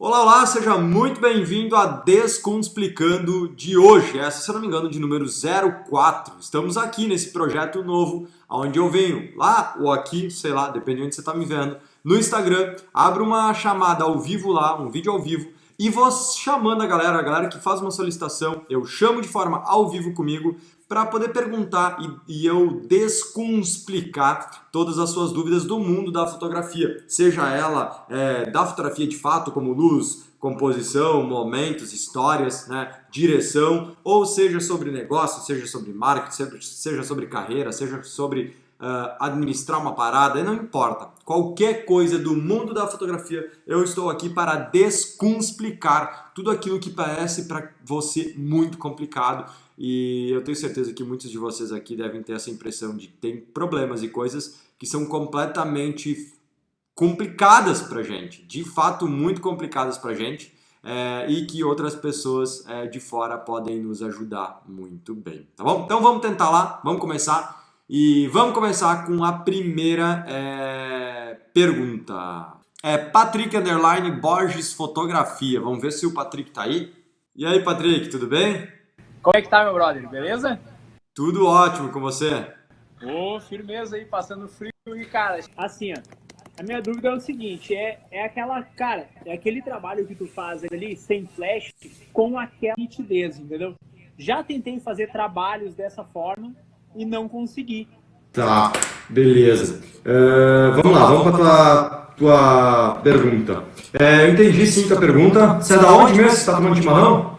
Olá, olá, seja muito bem-vindo a Descomsplicando de hoje. Essa, se eu não me engano, de número 04. Estamos aqui nesse projeto novo, onde eu venho lá ou aqui, sei lá, depende de onde você está me vendo, no Instagram, abro uma chamada ao vivo lá, um vídeo ao vivo, e vou chamando a galera que faz uma solicitação, eu chamo de forma ao vivo comigo, para poder perguntar e eu descomplicar todas as suas dúvidas do mundo da fotografia, seja ela da fotografia de fato, como luz, composição, momentos, histórias, né, direção, ou seja sobre negócio, seja sobre marketing, seja sobre carreira, seja sobre administrar uma parada, não importa. Qualquer coisa do mundo da fotografia, eu estou aqui para descomplicar tudo aquilo que parece para você muito complicado. E eu tenho certeza que muitos de vocês aqui devem ter essa impressão de que tem problemas e coisas que são completamente complicadas pra gente, de fato muito complicadas pra gente, e que outras pessoas de fora podem nos ajudar muito bem, tá bom? Então vamos tentar lá, vamos começar e vamos começar com a primeira pergunta. Patrick Underline Borges Fotografia, vamos ver se o Patrick tá aí. E aí, Patrick, tudo bem? Como é que tá, meu brother? Beleza? Tudo ótimo com você? Ô, firmeza aí, passando frio e, cara, assim, ó, a minha dúvida é o seguinte, é aquele trabalho que tu faz ali sem flash com aquela nitidez, entendeu? Já tentei fazer trabalhos dessa forma e não consegui. Tá, beleza. Vamos lá, vamos para tua pergunta. Eu entendi sim tua pergunta. Você é da onde mesmo? Você está tomando chimarrão?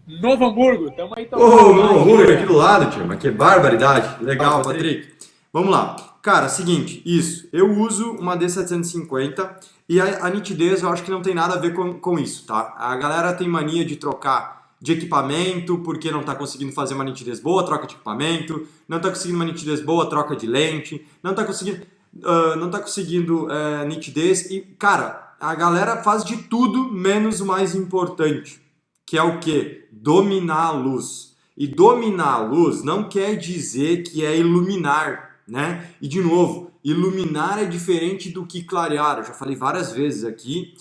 Novo Hamburgo, tamo aí Ô, Novo Hamburgo, aqui do lado, tio. Mas que barbaridade. Legal, Patrick. Vamos lá. Cara, seguinte, isso. Eu uso uma D750 e a nitidez eu acho que não tem nada a ver com isso, tá? A galera tem mania de trocar de equipamento porque não tá conseguindo fazer uma nitidez boa, troca de equipamento. Não tá conseguindo uma nitidez boa, troca de lente. Não tá conseguindo nitidez. E, cara, a galera faz de tudo menos o mais importante, que é o quê? Dominar a luz. E dominar a luz não quer dizer que é iluminar, né? E de novo, iluminar é diferente do que clarear. Eu já falei várias vezes aqui.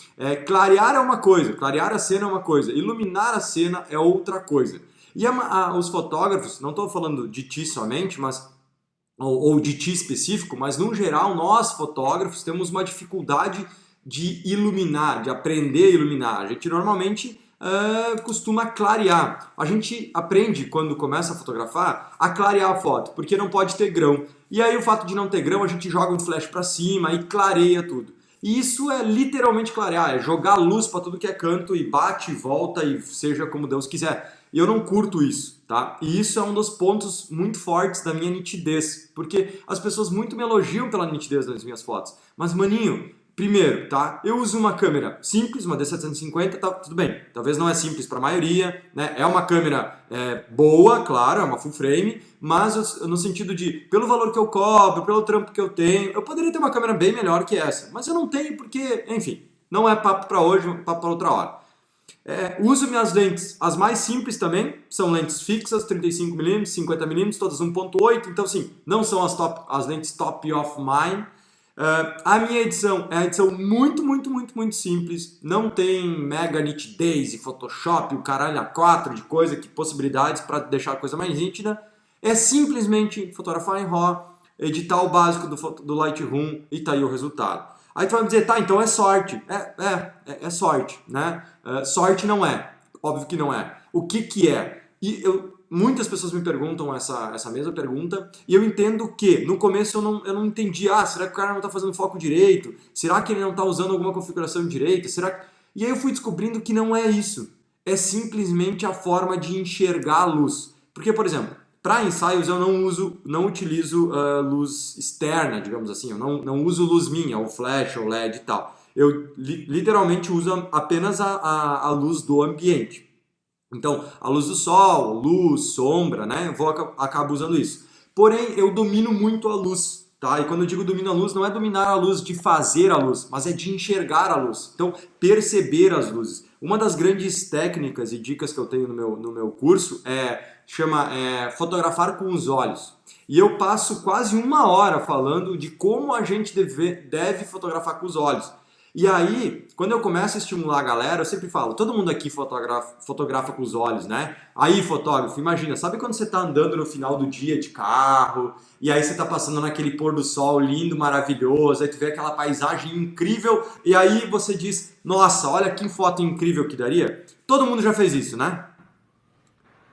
Clarear é uma coisa, clarear a cena é uma coisa, iluminar a cena é outra coisa. E os fotógrafos, não estou falando de ti somente, mas ou de ti específico, mas no geral nós fotógrafos temos uma dificuldade de iluminar, de aprender a iluminar. A gente normalmente costuma clarear. A gente aprende, quando começa a fotografar, a clarear a foto, porque não pode ter grão. E aí o fato de não ter grão, a gente joga um flash para cima e clareia tudo. E isso é literalmente clarear, é jogar luz para tudo que é canto e bate e volta e seja como Deus quiser. E eu não curto isso, tá? E isso é um dos pontos muito fortes da minha nitidez, porque as pessoas muito me elogiam pela nitidez das minhas fotos. Mas, maninho, primeiro, tá? Eu uso uma câmera simples, uma D750, tá, tudo bem. Talvez não é simples para a maioria, né? É uma câmera boa, claro, é uma full frame, mas no sentido de, pelo valor que eu cobro, pelo trampo que eu tenho, eu poderia ter uma câmera bem melhor que essa, mas eu não tenho porque, enfim, não é papo para hoje, papo para outra hora. Uso minhas lentes, as mais simples também, são lentes fixas, 35mm, 50mm, todas 1.8, então sim, não são as lentes top of mind. A minha edição é uma edição muito, muito, muito, muito simples, não tem mega nitidez e Photoshop, o caralho a 4 de coisa, que possibilidades para deixar a coisa mais nítida. É simplesmente fotografar em RAW, editar o básico do Lightroom e tá aí o resultado. Aí tu vai me dizer, tá, então é sorte. É sorte, né? Sorte não é, óbvio que não é. O que é? Muitas pessoas me perguntam essa mesma pergunta e eu entendo que no começo eu não entendi, será que o cara não está fazendo foco direito? Será que ele não está usando alguma configuração direita? E aí eu fui descobrindo que não é isso. É simplesmente a forma de enxergar a luz. Porque, por exemplo, para ensaios eu não utilizo luz externa, digamos assim, eu não uso luz minha, ou flash, ou LED e tal. Eu literalmente uso apenas a luz do ambiente. Então, a luz do sol, luz, sombra, né? Acabo usando isso. Porém, eu domino muito a luz, tá? E quando eu digo domino a luz, não é dominar a luz de fazer a luz, mas é de enxergar a luz. Então, perceber as luzes. Uma das grandes técnicas e dicas que eu tenho no meu curso chama fotografar com os olhos. E eu passo quase uma hora falando de como a gente deve fotografar com os olhos. E aí, quando eu começo a estimular a galera, eu sempre falo, todo mundo aqui fotografa com os olhos, né? Aí, fotógrafo, imagina, sabe quando você tá andando no final do dia de carro, e aí você tá passando naquele pôr do sol lindo, maravilhoso, aí tu vê aquela paisagem incrível, e aí você diz, nossa, olha que foto incrível que daria. Todo mundo já fez isso, né?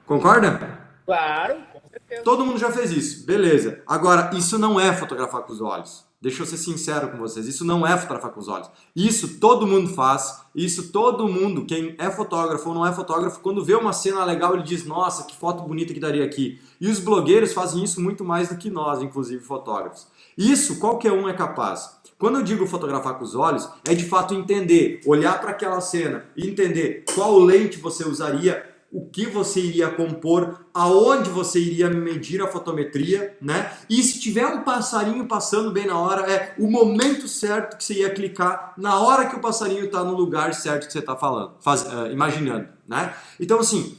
Concorda? Claro, com certeza. Todo mundo já fez isso, beleza. Agora, isso não é fotografar com os olhos. Deixa eu ser sincero com vocês, isso não é fotografar com os olhos. Isso todo mundo faz, isso todo mundo, quem é fotógrafo ou não é fotógrafo, quando vê uma cena legal, ele diz, nossa, que foto bonita que daria aqui. E os blogueiros fazem isso muito mais do que nós, inclusive fotógrafos. Isso qualquer um é capaz. Quando eu digo fotografar com os olhos, é de fato entender, olhar para aquela cena e entender qual lente você usaria, o que você iria compor, aonde você iria medir a fotometria, né? E se tiver um passarinho passando bem na hora, é o momento certo que você ia clicar na hora que o passarinho está no lugar certo que você está falando, imaginando, né? Então assim,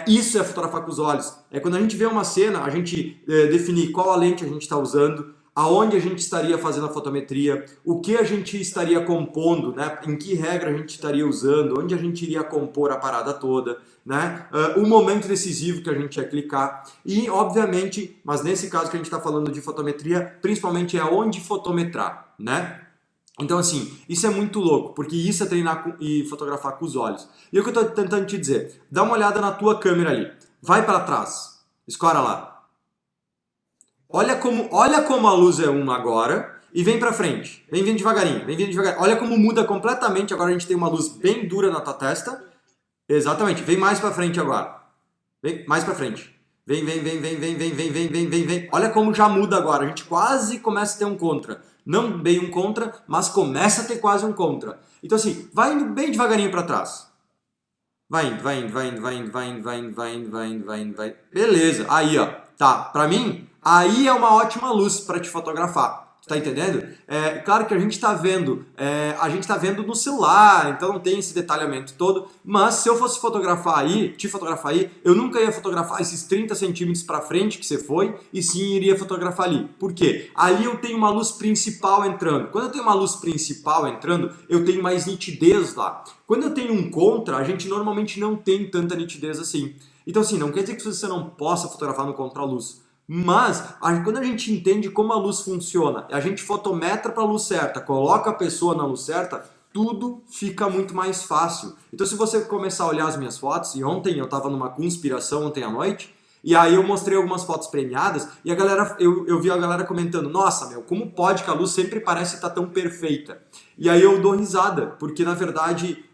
isso é fotografar com os olhos. É quando a gente vê uma cena, a gente definir qual a lente a gente está usando, aonde a gente estaria fazendo a fotometria, o que a gente estaria compondo, né? Em que regra a gente estaria usando, onde a gente iria compor a parada toda, né? O momento decisivo que a gente ia clicar e, obviamente, mas nesse caso que a gente está falando de fotometria, principalmente é onde fotometrar, né? Então, assim, isso é muito louco, porque isso é treinar e fotografar com os olhos. E o que eu estou tentando te dizer, dá uma olhada na tua câmera ali, vai para trás, escora lá. Olha como a luz é uma agora e vem pra frente. Vem vindo devagarinho, vem vindo devagarinho. Olha como muda completamente. Agora a gente tem uma luz bem dura na tua testa. Exatamente. Vem mais pra frente agora. Vem mais pra frente. Vem, vem, vem, vem, vem, vem, vem, vem, vem, vem, vem. Olha como já muda agora. A gente quase começa a ter um contra. Não bem um contra, mas começa a ter quase um contra. Então assim, vai indo bem devagarinho pra trás. Vai indo, vai indo, vai indo, vai indo, vai indo, vai indo, vai indo, vai indo, vai indo, vai indo. Beleza. Aí, ó. Tá. Pra mim, aí é uma ótima luz para te fotografar. Tá entendendo? Claro que a gente tá vendo no celular, então não tem esse detalhamento todo, mas se eu fosse te fotografar aí, eu nunca ia fotografar esses 30 centímetros para frente que você foi, e sim iria fotografar ali. Por quê? Ali eu tenho uma luz principal entrando. Quando eu tenho uma luz principal entrando, eu tenho mais nitidez lá. Quando eu tenho um contra, a gente normalmente não tem tanta nitidez assim. Então assim, não quer dizer que você não possa fotografar no contraluz. Mas, quando a gente entende como a luz funciona, a gente fotometra para a luz certa, coloca a pessoa na luz certa, tudo fica muito mais fácil. Então, se você começar a olhar as minhas fotos, e ontem eu estava numa conspiração ontem à noite, e aí eu mostrei algumas fotos premiadas, e a galera, eu vi a galera comentando, nossa, meu, como pode que a luz sempre parece estar tão perfeita? E aí eu dou risada, porque na verdade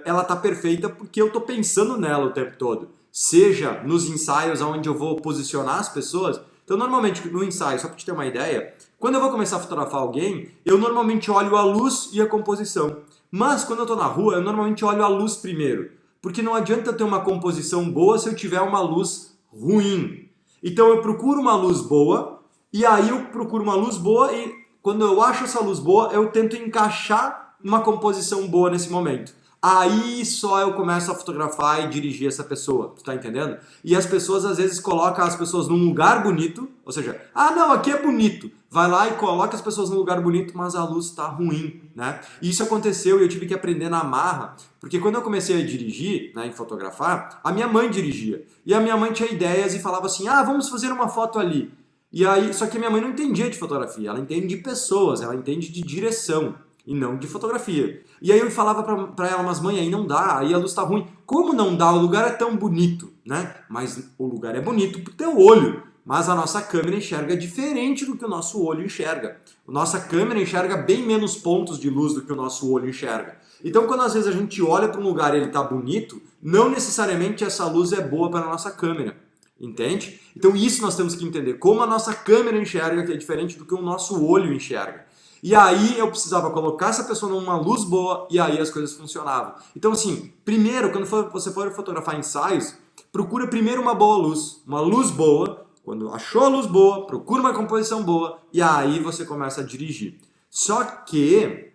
ela tá perfeita porque eu tô pensando nela o tempo todo. Seja nos ensaios onde eu vou posicionar as pessoas. Então, normalmente, no ensaio, só para te ter uma ideia, quando eu vou começar a fotografar alguém, eu normalmente olho a luz e a composição. Mas, quando eu estou na rua, eu normalmente olho a luz primeiro. Porque não adianta eu ter uma composição boa se eu tiver uma luz ruim. Então, eu procuro uma luz boa, e aí eu procuro uma luz boa, e quando eu acho essa luz boa, eu tento encaixar uma composição boa nesse momento. Aí só eu começo a fotografar e dirigir essa pessoa, tu tá entendendo? E as pessoas às vezes colocam as pessoas num lugar bonito, ou seja, não, aqui é bonito. Vai lá e coloca as pessoas num lugar bonito, mas a luz tá ruim, né? E isso aconteceu e eu tive que aprender na marra, porque quando eu comecei a dirigir, né, em fotografar, a minha mãe dirigia. E a minha mãe tinha ideias e falava assim, vamos fazer uma foto ali. E aí, só que a minha mãe não entendia de fotografia, ela entende de pessoas, ela entende de direção e não de fotografia. E aí eu falava pra ela, mas mãe, aí não dá, aí a luz tá ruim. Como não dá? O lugar é tão bonito, né? Mas o lugar é bonito pro teu olho, mas a nossa câmera enxerga diferente do que o nosso olho enxerga. A nossa câmera enxerga bem menos pontos de luz do que o nosso olho enxerga. Então quando às vezes a gente olha para um lugar e ele tá bonito, não necessariamente essa luz é boa para a nossa câmera. Entende? Então isso nós temos que entender, como a nossa câmera enxerga, que é diferente do que o nosso olho enxerga. E aí eu precisava colocar essa pessoa numa luz boa e aí as coisas funcionavam. Então assim, primeiro, quando você for fotografar ensaios, procura primeiro uma boa luz, uma luz boa. Quando achou a luz boa, procura uma composição boa e aí você começa a dirigir. Só que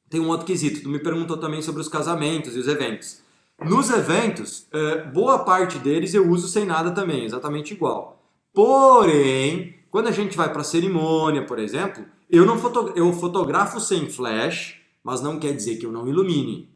tem um outro quesito, tu me perguntou também sobre os casamentos e os eventos. Nos eventos, boa parte deles eu uso sem nada também, exatamente igual. Porém, quando a gente vai para cerimônia, por exemplo, eu fotografo sem flash, mas não quer dizer que eu não ilumine.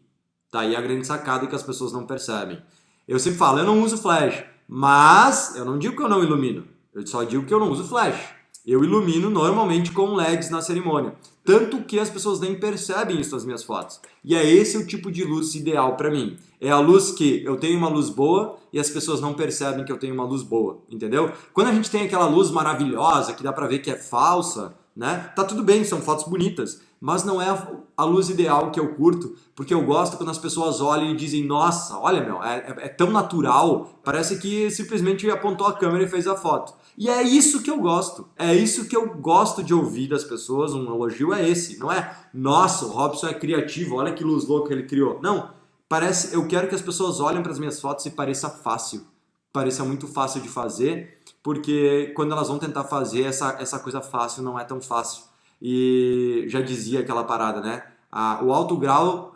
Tá aí a grande sacada que as pessoas não percebem. Eu sempre falo, eu não uso flash, mas eu não digo que eu não ilumino, eu só digo que eu não uso flash. Eu ilumino normalmente com LEDs na cerimônia, tanto que as pessoas nem percebem isso nas minhas fotos. E é esse o tipo de luz ideal para mim. É a luz que eu tenho uma luz boa e as pessoas não percebem que eu tenho uma luz boa, entendeu? Quando a gente tem aquela luz maravilhosa que dá para ver que é falsa, né? Tá tudo bem, são fotos bonitas, mas não é a luz ideal que eu curto, porque eu gosto quando as pessoas olham e dizem, nossa, olha meu, é tão natural, parece que simplesmente apontou a câmera e fez a foto. E é isso que eu gosto, é isso que eu gosto de ouvir das pessoas, um elogio é esse, não é, nossa, o Robson é criativo, olha que luz louca ele criou. Não, eu quero que as pessoas olhem para as minhas fotos e pareça fácil, pareça muito fácil de fazer, porque quando elas vão tentar fazer, essa coisa fácil não é tão fácil. E já dizia aquela parada, né? O alto grau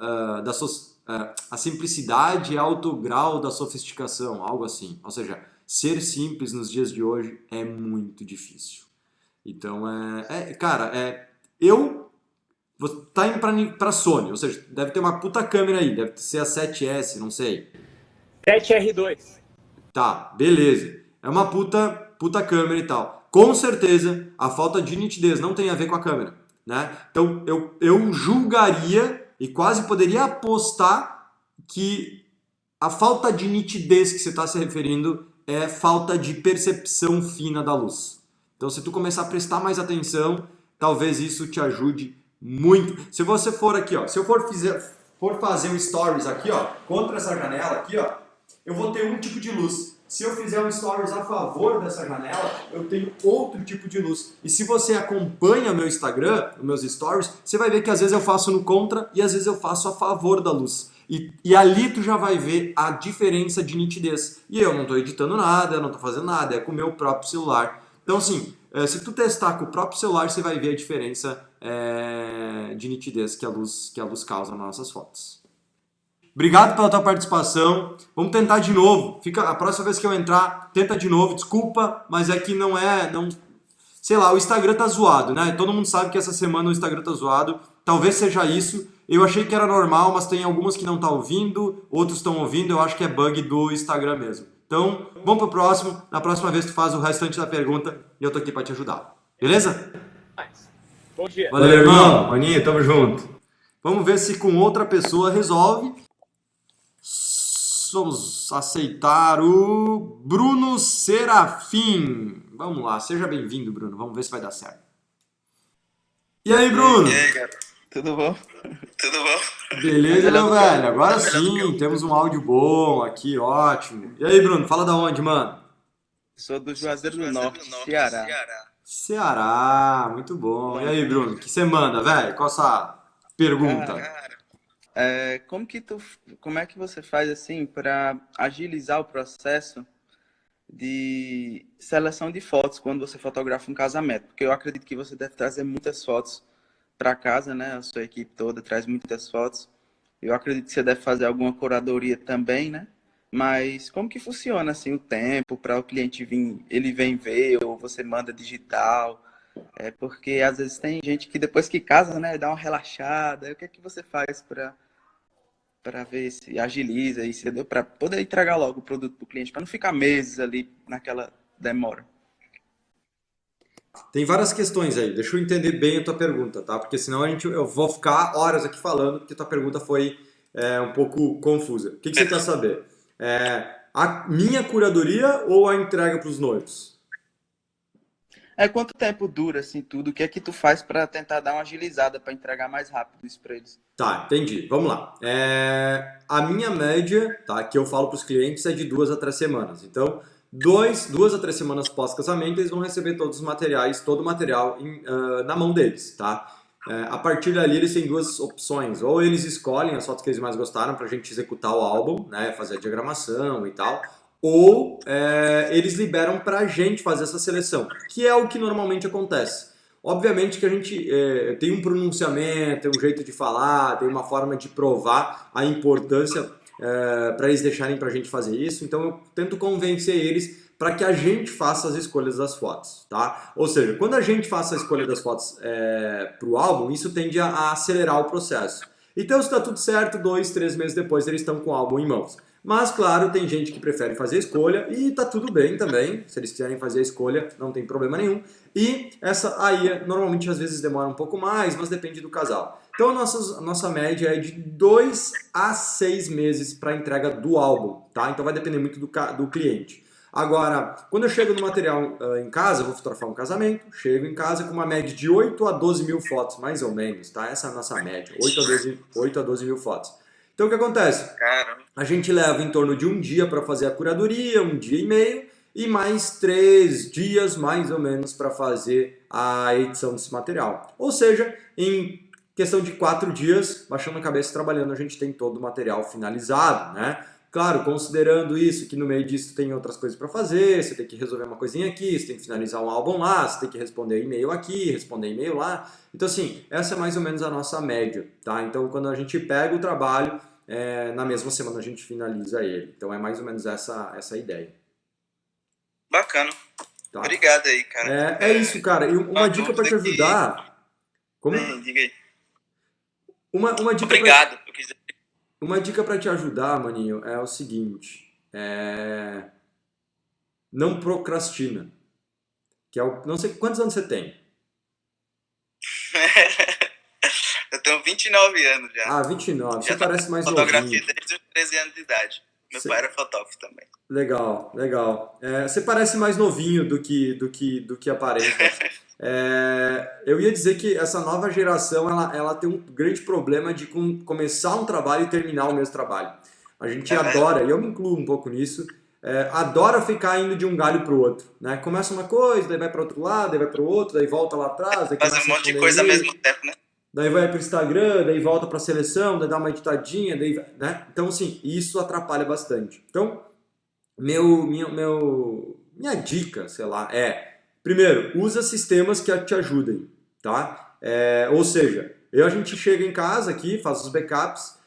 a simplicidade é alto grau da sofisticação, algo assim. Ou seja, ser simples nos dias de hoje é muito difícil. Então, tá indo pra Sony, ou seja, deve ter uma puta câmera aí, deve ser a 7S, não sei. 7R2. Tá, beleza. É uma puta câmera e tal. Com certeza, a falta de nitidez não tem a ver com a câmera, né? Então, eu julgaria e quase poderia apostar que a falta de nitidez que você está se referindo é falta de percepção fina da luz. Então, se tu começar a prestar mais atenção, talvez isso te ajude muito. Se você for aqui, ó, se eu for fazer um stories aqui, ó, contra essa janela aqui, ó, eu vou ter um tipo de luz. Se eu fizer um stories a favor dessa janela, eu tenho outro tipo de luz. E se você acompanha meu Instagram, os meus stories, você vai ver que às vezes eu faço no contra e às vezes eu faço a favor da luz. E ali tu já vai ver a diferença de nitidez. E eu não estou editando nada, eu não estou fazendo nada, é com o meu próprio celular. Então assim, se tu testar com o próprio celular, você vai ver a diferença de nitidez que a luz causa nas nossas fotos. Obrigado pela tua participação. Vamos tentar de novo. A próxima vez que eu entrar, tenta de novo. Desculpa, mas é que sei lá, o Instagram tá zoado, né? Todo mundo sabe que essa semana o Instagram tá zoado. Talvez seja isso. Eu achei que era normal, mas tem algumas que não estão ouvindo, outros estão ouvindo. Eu acho que é bug do Instagram mesmo. Então, vamos pro próximo. Na próxima vez tu faz o restante da pergunta e eu tô aqui para te ajudar. Beleza? Bom dia. Valeu, irmão. Maninho, tamo junto. Vamos ver se com outra pessoa resolve. Vamos aceitar o Bruno Serafim. Vamos lá, seja bem-vindo, Bruno. Vamos ver se vai dar certo. E aí, Bruno? E aí, cara? Tudo bom? Tudo bom? Beleza, meu velho? Agora sim, temos um áudio bom aqui, ótimo. E aí, Bruno, fala da onde, mano? Sou do Juazeiro do Norte, Ceará. Ceará, muito bom. E aí, Bruno, o que você manda, velho? Qual a sua pergunta? Como é que você faz assim para agilizar o processo de seleção de fotos quando você fotografa um casamento? Porque eu acredito que você deve trazer muitas fotos para casa, né? A sua equipe toda traz muitas fotos. Eu acredito que você deve fazer alguma curadoria também, né? Mas como que funciona assim o tempo para o cliente vir, ele vem ver ou você manda digital? Porque às vezes tem gente que depois que casa, né, dá uma relaxada. O que é que você faz para ver se agiliza isso, para poder entregar logo o produto para o cliente, para não ficar meses ali naquela demora? Tem várias questões aí. Deixa eu entender bem a tua pergunta, tá? Porque senão eu vou ficar horas aqui falando, porque tua pergunta foi um pouco confusa. O que você quer saber? A minha curadoria ou a entrega para os noivos? Quanto tempo dura assim tudo? O que é que tu faz para tentar dar uma agilizada para entregar mais rápido isso para eles? Tá, entendi. Vamos lá. A minha média, tá, que eu falo para os clientes é de 2 a 3 semanas. Então, 2 a 3 semanas pós-casamento, eles vão receber todos os materiais, todo o material na mão deles, tá? A partir dali, eles têm duas opções. Ou eles escolhem as fotos que eles mais gostaram para a gente executar o álbum, né, fazer a diagramação e tal. Ou eles liberam para a gente fazer essa seleção, que é o que normalmente acontece. Obviamente que a gente tem um pronunciamento, tem um jeito de falar, tem uma forma de provar a importância para eles deixarem para a gente fazer isso. Então eu tento convencer eles para que a gente faça as escolhas das fotos, tá? Ou seja, quando a gente faça a escolha das fotos para o álbum, isso tende a acelerar o processo. Então, se está tudo certo, 2, 3 meses depois eles estão com o álbum em mãos. Mas, claro, tem gente que prefere fazer a escolha e tá tudo bem também. Se eles quiserem fazer a escolha, não tem problema nenhum. E essa aí, normalmente, às vezes demora um pouco mais, mas depende do casal. Então, a nossa média é de 2 a 6 meses para a entrega do álbum, tá? Então, vai depender muito do cliente. Agora, quando eu chego no material em casa, eu vou fotografar um casamento, chego em casa com uma média de 8 a 12 mil fotos, mais ou menos, tá? Essa é a nossa média, 8 a 12 mil fotos. Então, o que acontece? Caramba. A gente leva em torno de um dia para fazer a curadoria, um dia e meio, e mais 3 dias, mais ou menos, para fazer a edição desse material. Ou seja, em questão de 4 dias, baixando a cabeça e trabalhando, a gente tem todo o material finalizado, né? Claro, considerando isso, que no meio disso tem outras coisas para fazer, você tem que resolver uma coisinha aqui, você tem que finalizar um álbum lá, você tem que responder e-mail aqui, responder e-mail lá. Então, assim, essa é mais ou menos a nossa média, tá? Então, quando a gente pega o trabalho, na mesma semana a gente finaliza ele. Então, é mais ou menos essa a ideia. Bacana. Tá? Obrigado aí, cara. É isso, cara. E uma dica para te ajudar... Como? Diga aí. Uma dica Obrigado. Uma dica para te ajudar, maninho, é o seguinte. Não procrastina. Que é não sei quantos anos você tem. Eu tenho 29 anos já. Ah, 29. Você parece mais fotografia novinho. desde os 13 anos de idade. Meu pai era fotógrafo também. Legal, legal. Você parece mais novinho do que aparenta. Eu ia dizer que essa nova geração ela tem um grande problema de começar um trabalho e terminar o mesmo trabalho. A gente adora, e eu me incluo um pouco nisso, adora ficar indo de um galho pro outro, né? Começa uma coisa, daí vai para outro lado, daí vai para o outro, daí volta lá atrás, daí Fazer um monte de coisa ao mesmo tempo, né? Daí vai pro Instagram, daí volta pra seleção, daí dá uma editadinha, daí, né? Então, assim, isso atrapalha bastante. Então, minha dica, sei lá, primeiro, usa sistemas que te ajudem, tá? Ou seja, a gente chega em casa aqui, faz os backups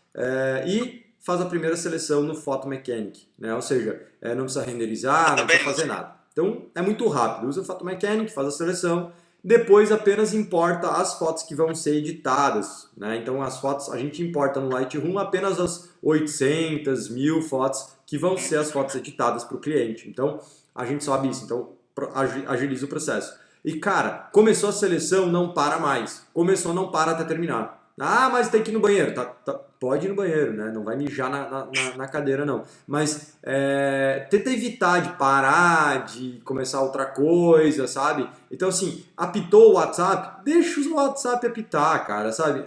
e faz a primeira seleção no Photo Mechanic, né? Ou seja, não precisa renderizar, não precisa fazer nada. Então, é muito rápido. Usa o Photo Mechanic, faz a seleção, depois apenas importa as fotos que vão ser editadas, né? Então as fotos, a gente importa no Lightroom apenas as 800, 1000 fotos que vão ser as fotos editadas para o cliente. Então a gente sabe isso, então agiliza o processo. E cara, começou a seleção, não para mais. Começou, não para até terminar. Ah, mas tem que ir no banheiro. Pode ir no banheiro, né? Não vai mijar na cadeira, não. Mas tenta evitar de parar, de começar outra coisa, sabe? Então, assim, apitou o WhatsApp, deixa o WhatsApp apitar, cara, sabe?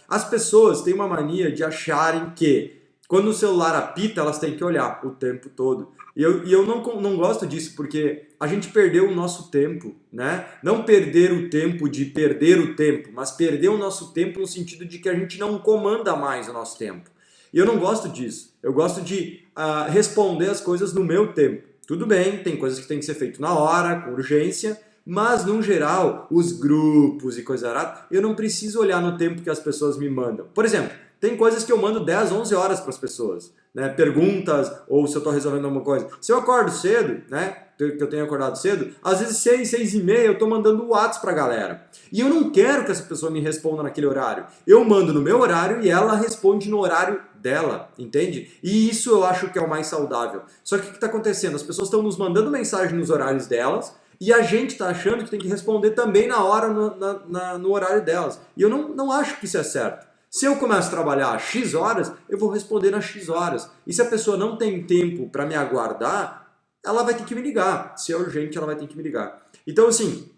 As pessoas têm uma mania de acharem que quando o celular apita, elas têm que olhar o tempo todo. E eu não gosto disso, porque a gente perdeu o nosso tempo, né? Não perder o tempo de perder o tempo, mas perder o nosso tempo no sentido de que a gente não comanda mais o nosso tempo. E eu não gosto disso. Eu gosto de responder as coisas no meu tempo. Tudo bem, tem coisas que tem que ser feito na hora, com urgência, mas, no geral, os grupos e coisa errada, eu não preciso olhar no tempo que as pessoas me mandam. Por exemplo, tem coisas que eu mando 10, 11 horas para as pessoas, né? Perguntas, ou se eu estou resolvendo alguma coisa. Se eu acordo cedo, né? Que eu tenho acordado cedo, às vezes 6, 6 e meia eu estou mandando WhatsApp para a galera. E eu não quero que essa pessoa me responda naquele horário. Eu mando no meu horário e ela responde no horário dela, entende? E isso eu acho que é o mais saudável. Só que o que está acontecendo? As pessoas estão nos mandando mensagem nos horários delas, e a gente está achando que tem que responder também na hora, no horário delas. E eu não acho que isso é certo. Se eu começo a trabalhar às X horas, eu vou responder nas X horas. E se a pessoa não tem tempo para me aguardar, ela vai ter que me ligar. Se é urgente, ela vai ter que me ligar. Então, assim,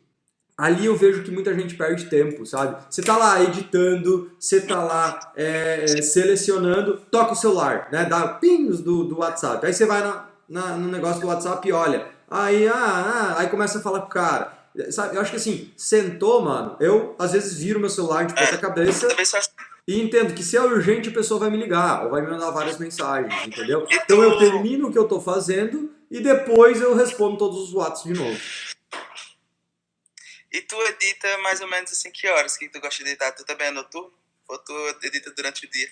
ali eu vejo que muita gente perde tempo, sabe? Você tá lá editando, você tá lá selecionando, toca o celular, né? Dá pings do WhatsApp. Aí você vai no negócio do WhatsApp e olha. Aí começa a falar com o cara. Sabe? Eu acho que assim, sentou, mano, eu às vezes viro meu celular de ponta cabeça e entendo que se é urgente a pessoa vai me ligar ou vai me mandar várias mensagens, entendeu? Então eu termino o que eu tô fazendo e depois eu respondo todos os WhatsApp de novo. E tu edita mais ou menos assim que horas que tu gosta de editar? Tu também é noturno? Ou tu edita durante o dia?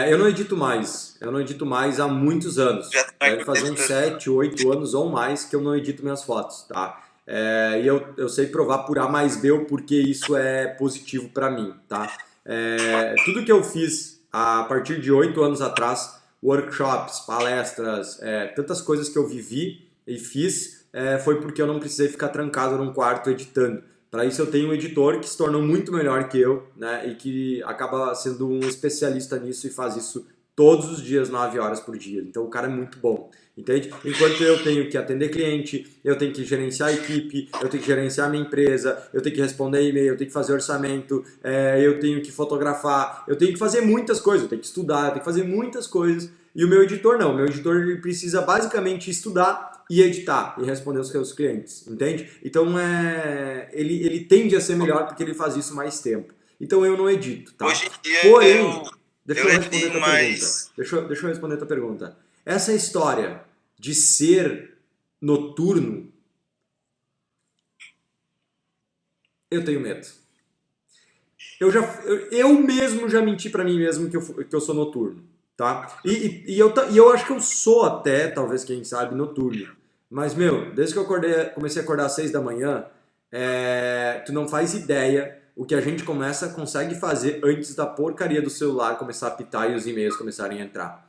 Eu não edito mais. Eu não edito mais há muitos anos. Já tá Deve fazer uns 7, 8 anos ou mais que eu não edito minhas fotos, tá? E eu sei provar por A mais B o porquê isso é positivo para mim, tá? Tudo que eu fiz a partir de 8 anos atrás, workshops, palestras, tantas coisas que eu vivi e fiz, foi porque eu não precisei ficar trancado num quarto editando. Para isso eu tenho um editor que se tornou muito melhor que eu, né, e que acaba sendo um especialista nisso e faz isso todos os dias, 9 horas por dia. Então o cara é muito bom, entende? Enquanto eu tenho que atender cliente, eu tenho que gerenciar a equipe, eu tenho que gerenciar a minha empresa, eu tenho que responder e-mail, eu tenho que fazer orçamento, eu tenho que fotografar, eu tenho que fazer muitas coisas, eu tenho que estudar, eu tenho que fazer muitas coisas. E o meu editor não, o meu editor ele precisa basicamente estudar e editar e responder os seus clientes, entende? Então ele tende a ser melhor porque ele faz isso mais tempo. Então eu não edito, tá? Hoje em dia Porém, deixa eu eu responder a edito tua mais... pergunta. Deixa eu responder a tua pergunta. Essa história de ser noturno, eu tenho medo. Eu mesmo já menti pra mim mesmo que eu sou noturno, tá? E eu acho que eu sou até, talvez, quem sabe, noturno. Mas, meu, desde que eu comecei a acordar às 6 da manhã, tu não faz ideia o que a gente consegue fazer antes da porcaria do celular começar a apitar e os e-mails começarem a entrar.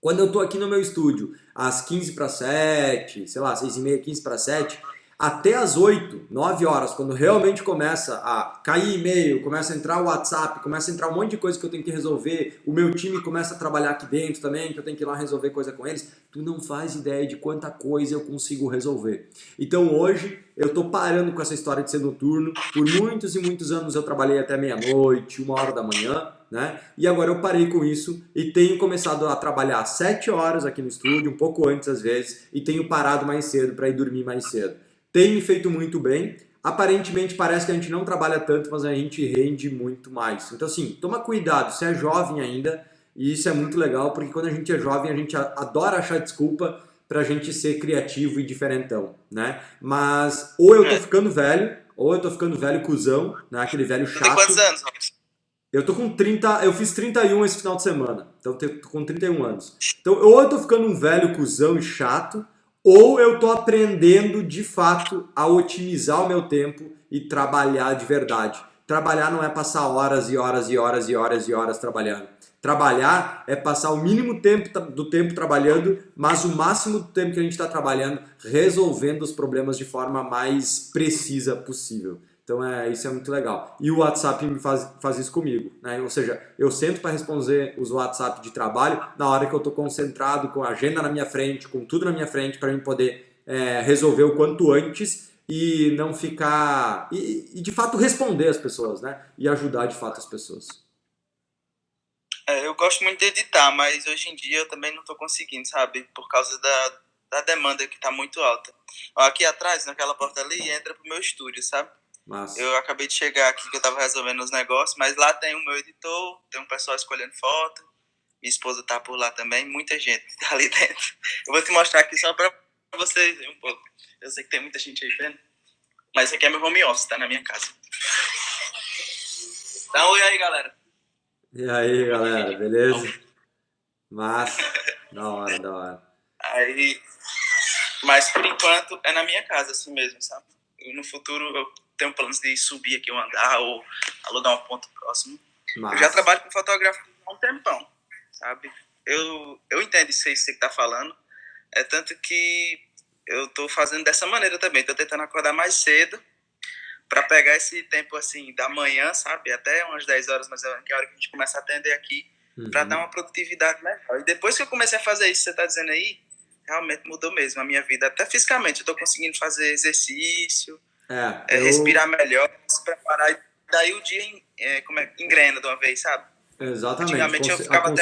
Quando eu tô aqui no meu estúdio, às 15 para 7, sei lá, 6h30, 15 para 7, até às 8, 9 horas, quando realmente começa a cair e-mail, começa a entrar o WhatsApp, começa a entrar um monte de coisa que eu tenho que resolver, o meu time começa a trabalhar aqui dentro também, que eu tenho que ir lá resolver coisa com eles, tu não faz ideia de quanta coisa eu consigo resolver. Então hoje eu tô parando com essa história de ser noturno, por muitos e muitos anos eu trabalhei até meia-noite, 1 hora da manhã, né? E agora eu parei com isso e tenho começado a trabalhar às 7 horas aqui no estúdio, um pouco antes às vezes, e tenho parado mais cedo para ir dormir mais cedo. Tem me feito muito bem. Aparentemente parece que a gente não trabalha tanto, mas a gente rende muito mais. Então assim, toma cuidado, você é jovem ainda, e isso é muito legal, porque quando a gente é jovem, a gente adora achar desculpa pra gente ser criativo e diferentão, né? Mas ou eu tô ficando velho, ou eu tô ficando velho cuzão, né? Aquele velho chato. Tem quantos anos, Robson? Eu tô com 30, eu fiz 31 esse final de semana, então eu tô com 31 anos. Então ou eu tô ficando um velho cuzão e chato, ou eu tô aprendendo de fato a otimizar o meu tempo e trabalhar de verdade. Trabalhar não é passar horas e horas e horas e horas e horas trabalhando. Trabalhar é passar o mínimo tempo do tempo trabalhando, mas o máximo do tempo que a gente está trabalhando resolvendo os problemas de forma mais precisa possível. Então isso é muito legal. E o WhatsApp faz isso comigo, né? Ou seja, eu sento para responder os WhatsApp de trabalho na hora que eu estou concentrado, com a agenda na minha frente, com tudo na minha frente, para eu poder resolver o quanto antes e não ficar... E de fato responder as pessoas, né? E ajudar de fato as pessoas. Eu gosto muito de editar, mas hoje em dia eu também não estou conseguindo, sabe? Por causa da demanda que está muito alta. Ó, aqui atrás, naquela porta ali, entra pro meu estúdio, sabe? Massa. Eu acabei de chegar aqui que eu tava resolvendo os negócios, mas lá tem o meu editor, tem um pessoal escolhendo foto, minha esposa tá por lá também, muita gente tá ali dentro. Eu vou te mostrar aqui só pra vocês verem um pouco. Eu sei que tem muita gente aí vendo, mas esse aqui é meu home office, tá na minha casa. Então, oi aí, galera. E aí, galera, beleza? Massa. Da hora, da hora. Aí, mas por enquanto é na minha casa assim mesmo, sabe? No futuro eu tenho planos de subir aqui um andar ou alugar um ponto próximo. Massa. Eu já trabalho com fotografia há um tempão, sabe? Eu entendo isso aí que você tá falando. É tanto que eu tô fazendo dessa maneira também. Tô tentando acordar mais cedo para pegar esse tempo assim da manhã, sabe? Até umas 10 horas, mas é a hora que a gente começa a atender aqui, para dar uma produtividade melhor. E depois que eu comecei a fazer isso que você tá dizendo aí, realmente mudou mesmo a minha vida. Até fisicamente, eu tô conseguindo fazer exercício, respirar melhor, se preparar. E daí o dia engrena de uma vez, sabe? Exatamente. Antigamente eu ficava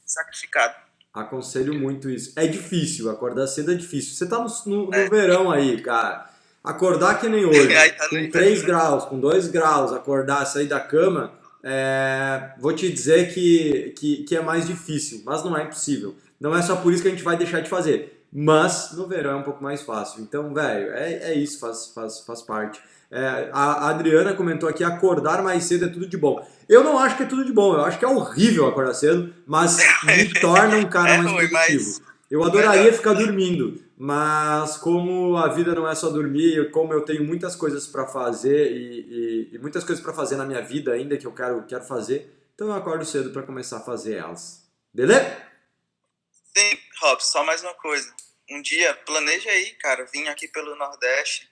sacrificado. Aconselho muito isso. É difícil, acordar cedo é difícil. Você tá no verão aí, cara. Acordar que nem hoje, com 3 graus, com 2 graus, acordar, sair da cama, vou te dizer que é mais difícil, mas não é impossível. Não é só por isso que a gente vai deixar de fazer. Mas no verão é um pouco mais fácil. Então, velho, é isso, faz parte. A Adriana comentou aqui, acordar mais cedo é tudo de bom. Eu não acho que é tudo de bom, eu acho que é horrível acordar cedo, mas me torna um cara mais ruim, produtivo. mas Eu adoraria ficar dormindo, mas como a vida não é só dormir, como eu tenho muitas coisas para fazer e muitas coisas para fazer na minha vida ainda que eu quero fazer, então eu acordo cedo para começar a fazer elas. Beleza? Sim, Robson, só mais uma coisa. Um dia, planeja aí, cara, vim aqui pelo Nordeste,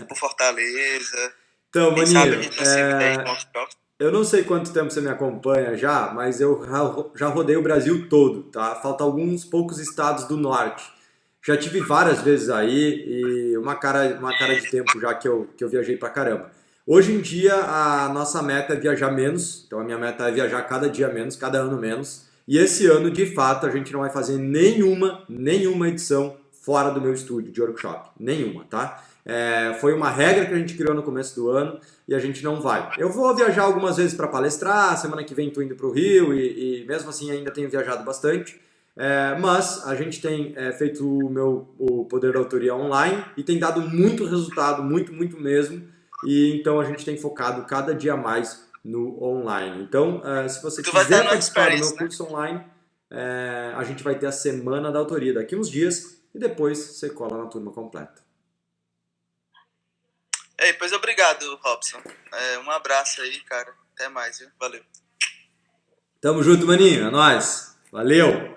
por Fortaleza. Então, Quem sabe a maninho, gente não se vê aí em Portugal. eu não sei quanto tempo você me acompanha já, mas eu já rodei o Brasil todo, tá? Faltam alguns poucos estados do norte. Já tive várias vezes aí e uma cara de tempo já que eu viajei pra caramba. Hoje em dia a nossa meta é viajar menos, então a minha meta é viajar cada dia menos, cada ano menos. E esse ano, de fato, a gente não vai fazer nenhuma edição fora do meu estúdio de workshop. Nenhuma, tá? Foi uma regra que a gente criou no começo do ano e a gente não vai. Eu vou viajar algumas vezes para palestrar, semana que vem tô indo para o Rio e mesmo assim ainda tenho viajado bastante. Mas a gente tem feito o Poder da Autoria online e tem dado muito resultado, muito mesmo. E então a gente tem focado cada dia mais no online. Então, se você quiser participar do meu curso online, a gente vai ter a Semana da Autoria daqui uns dias e depois você cola na turma completa. Pois obrigado, Robson. Um abraço aí, cara. Até mais, viu? Valeu. Tamo junto, maninho. É nóis. Valeu.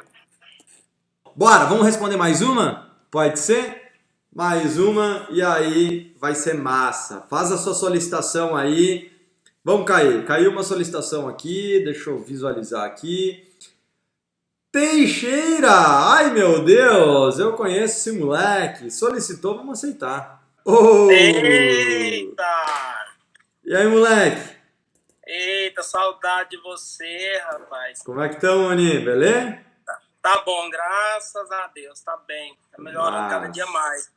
Bora, vamos responder mais uma? Pode ser? Mais uma e aí vai ser massa. Faz a sua solicitação aí. Vamos cair. Caiu uma solicitação aqui. Deixa eu visualizar aqui. Teixeira! Ai, meu Deus! Eu conheço esse moleque. Solicitou, vamos aceitar. Oh! Eita! E aí, moleque? Eita, saudade de você, rapaz. Como é que estão, maninho? Beleza? Tá bom, graças a Deus, tá bem. Tá melhorando cada dia mais.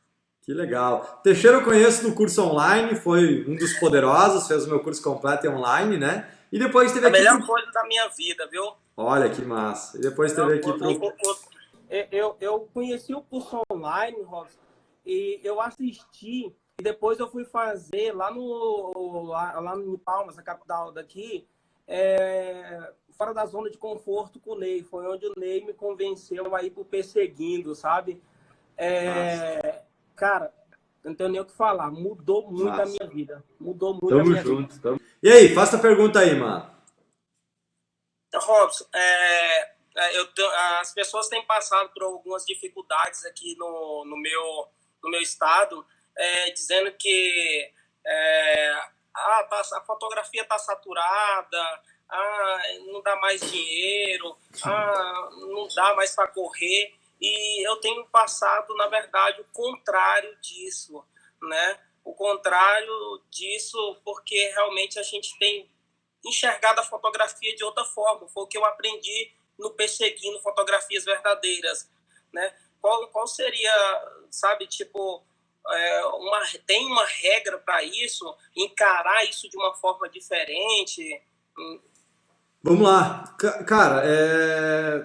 Que legal. Teixeira eu conheço no curso online, foi um dos poderosos, fez o meu curso completo online, né? E depois teve aqui... A melhor coisa da minha vida, viu? Olha que massa. E depois teve aqui Eu conheci o curso online, Robson, e eu assisti, e depois eu fui fazer lá em Palmas, a capital daqui, fora da zona de conforto com o Ney. Foi onde o Ney me convenceu a ir pro Perseguindo, sabe? Cara, não tenho nem o que falar. Mudou muito a minha vida. Mudou muito a minha vida. E aí, faça a pergunta aí, mano. Robson, as pessoas têm passado por algumas dificuldades aqui no meu estado, dizendo que a fotografia está saturada, não dá mais dinheiro, não dá mais para correr. E eu tenho passado, na verdade, o contrário disso, né? O contrário disso, porque realmente a gente tem enxergado a fotografia de outra forma. Foi o que eu aprendi no Perseguindo Fotografias Verdadeiras, né? Qual seria, sabe, tipo, tem uma regra para isso? Encarar isso de uma forma diferente? Vamos lá. Cara,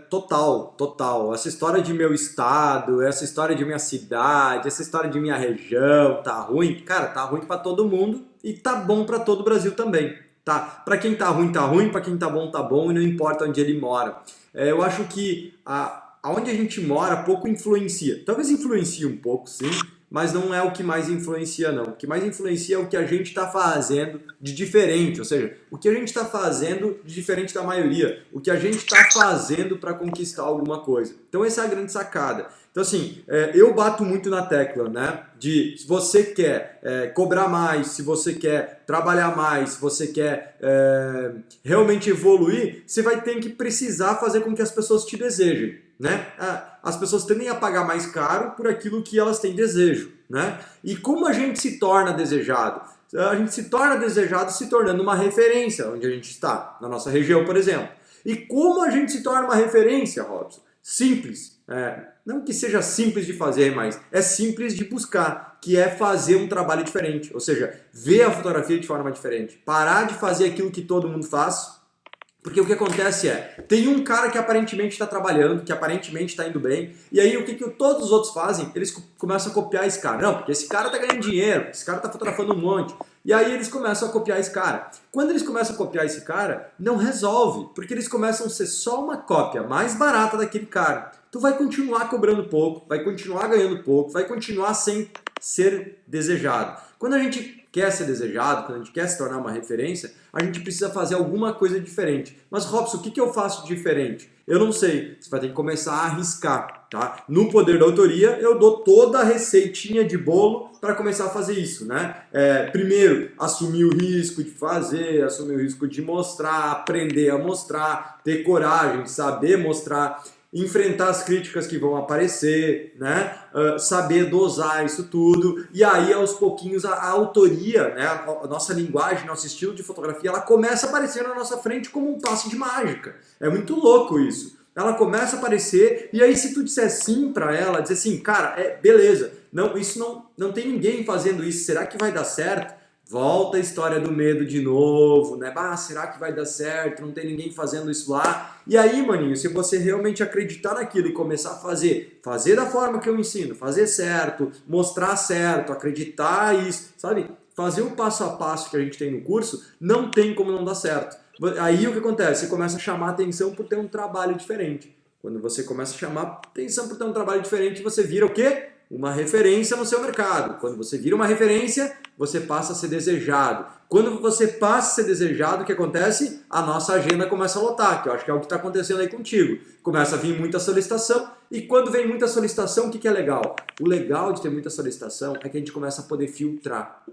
total. Essa história de meu estado, essa história de minha cidade, essa história de minha região, tá ruim? Cara, tá ruim pra todo mundo e tá bom pra todo o Brasil também, tá? Pra quem tá ruim, pra quem tá bom e não importa onde ele mora. Eu acho que aonde a gente mora pouco influencia. Talvez influencie um pouco, sim, mas não é o que mais influencia, não. O que mais influencia é o que a gente está fazendo de diferente, ou seja, o que a gente está fazendo de diferente da maioria, o que a gente está fazendo para conquistar alguma coisa. Então essa é a grande sacada. Então assim, eu bato muito na tecla, né, de se você quer cobrar mais, se você quer trabalhar mais, se você quer realmente evoluir, você vai ter que precisar fazer com que as pessoas te desejem, né? As pessoas tendem a pagar mais caro por aquilo que elas têm desejo, né? E como a gente se torna desejado? A gente se torna desejado se tornando uma referência onde a gente está, na nossa região, por exemplo. E como a gente se torna uma referência, Robson? Simples. Não que seja simples de fazer, mas é simples de buscar, que é fazer um trabalho diferente. Ou seja, ver a fotografia de forma diferente. Parar de fazer aquilo que todo mundo faz Porque o que acontece tem um cara que aparentemente está trabalhando, que aparentemente está indo bem, e aí o que todos os outros fazem? Eles começam a copiar esse cara. Não, porque esse cara está ganhando dinheiro, esse cara está fotografando um monte. E aí eles começam a copiar esse cara. Quando eles começam a copiar esse cara, não resolve, porque eles começam a ser só uma cópia mais barata daquele cara. Tu vai continuar cobrando pouco, vai continuar ganhando pouco, vai continuar sem ser desejado. Quando a gente quer ser desejado, quando a gente quer se tornar uma referência, a gente precisa fazer alguma coisa diferente. Mas, Robson, o que eu faço diferente? Eu não sei. Você vai ter que começar a arriscar, tá? No Poder da Autoria, eu dou toda a receitinha de bolo para começar a fazer isso, né? Primeiro, assumir o risco de fazer, assumir o risco de mostrar, aprender a mostrar, ter coragem, saber mostrar, enfrentar as críticas que vão aparecer, né? Saber dosar isso tudo, e aí aos pouquinhos a autoria, né? A nossa linguagem, nosso estilo de fotografia, ela começa a aparecer na nossa frente como um passe de mágica. É muito louco isso. Ela começa a aparecer, e aí se tu disser sim pra ela, dizer assim, cara, beleza, não, isso não tem ninguém fazendo isso, será que vai dar certo? Volta a história do medo de novo, né? Será que vai dar certo? Não tem ninguém fazendo isso lá. E aí, maninho, se você realmente acreditar naquilo e começar a fazer da forma que eu ensino, fazer certo, mostrar certo, acreditar isso, sabe? Fazer o passo a passo que a gente tem no curso, não tem como não dar certo. Aí o que acontece? Você começa a chamar atenção por ter um trabalho diferente. Quando você começa a chamar atenção por ter um trabalho diferente, você vira o quê? Uma referência no seu mercado. Quando você vira uma referência, você passa a ser desejado. Quando você passa a ser desejado, o que acontece? A nossa agenda começa a lotar, que eu acho que é o que está acontecendo aí contigo. Começa a vir muita solicitação, e quando vem muita solicitação, o que é legal? O legal de ter muita solicitação é que a gente começa a poder filtrar.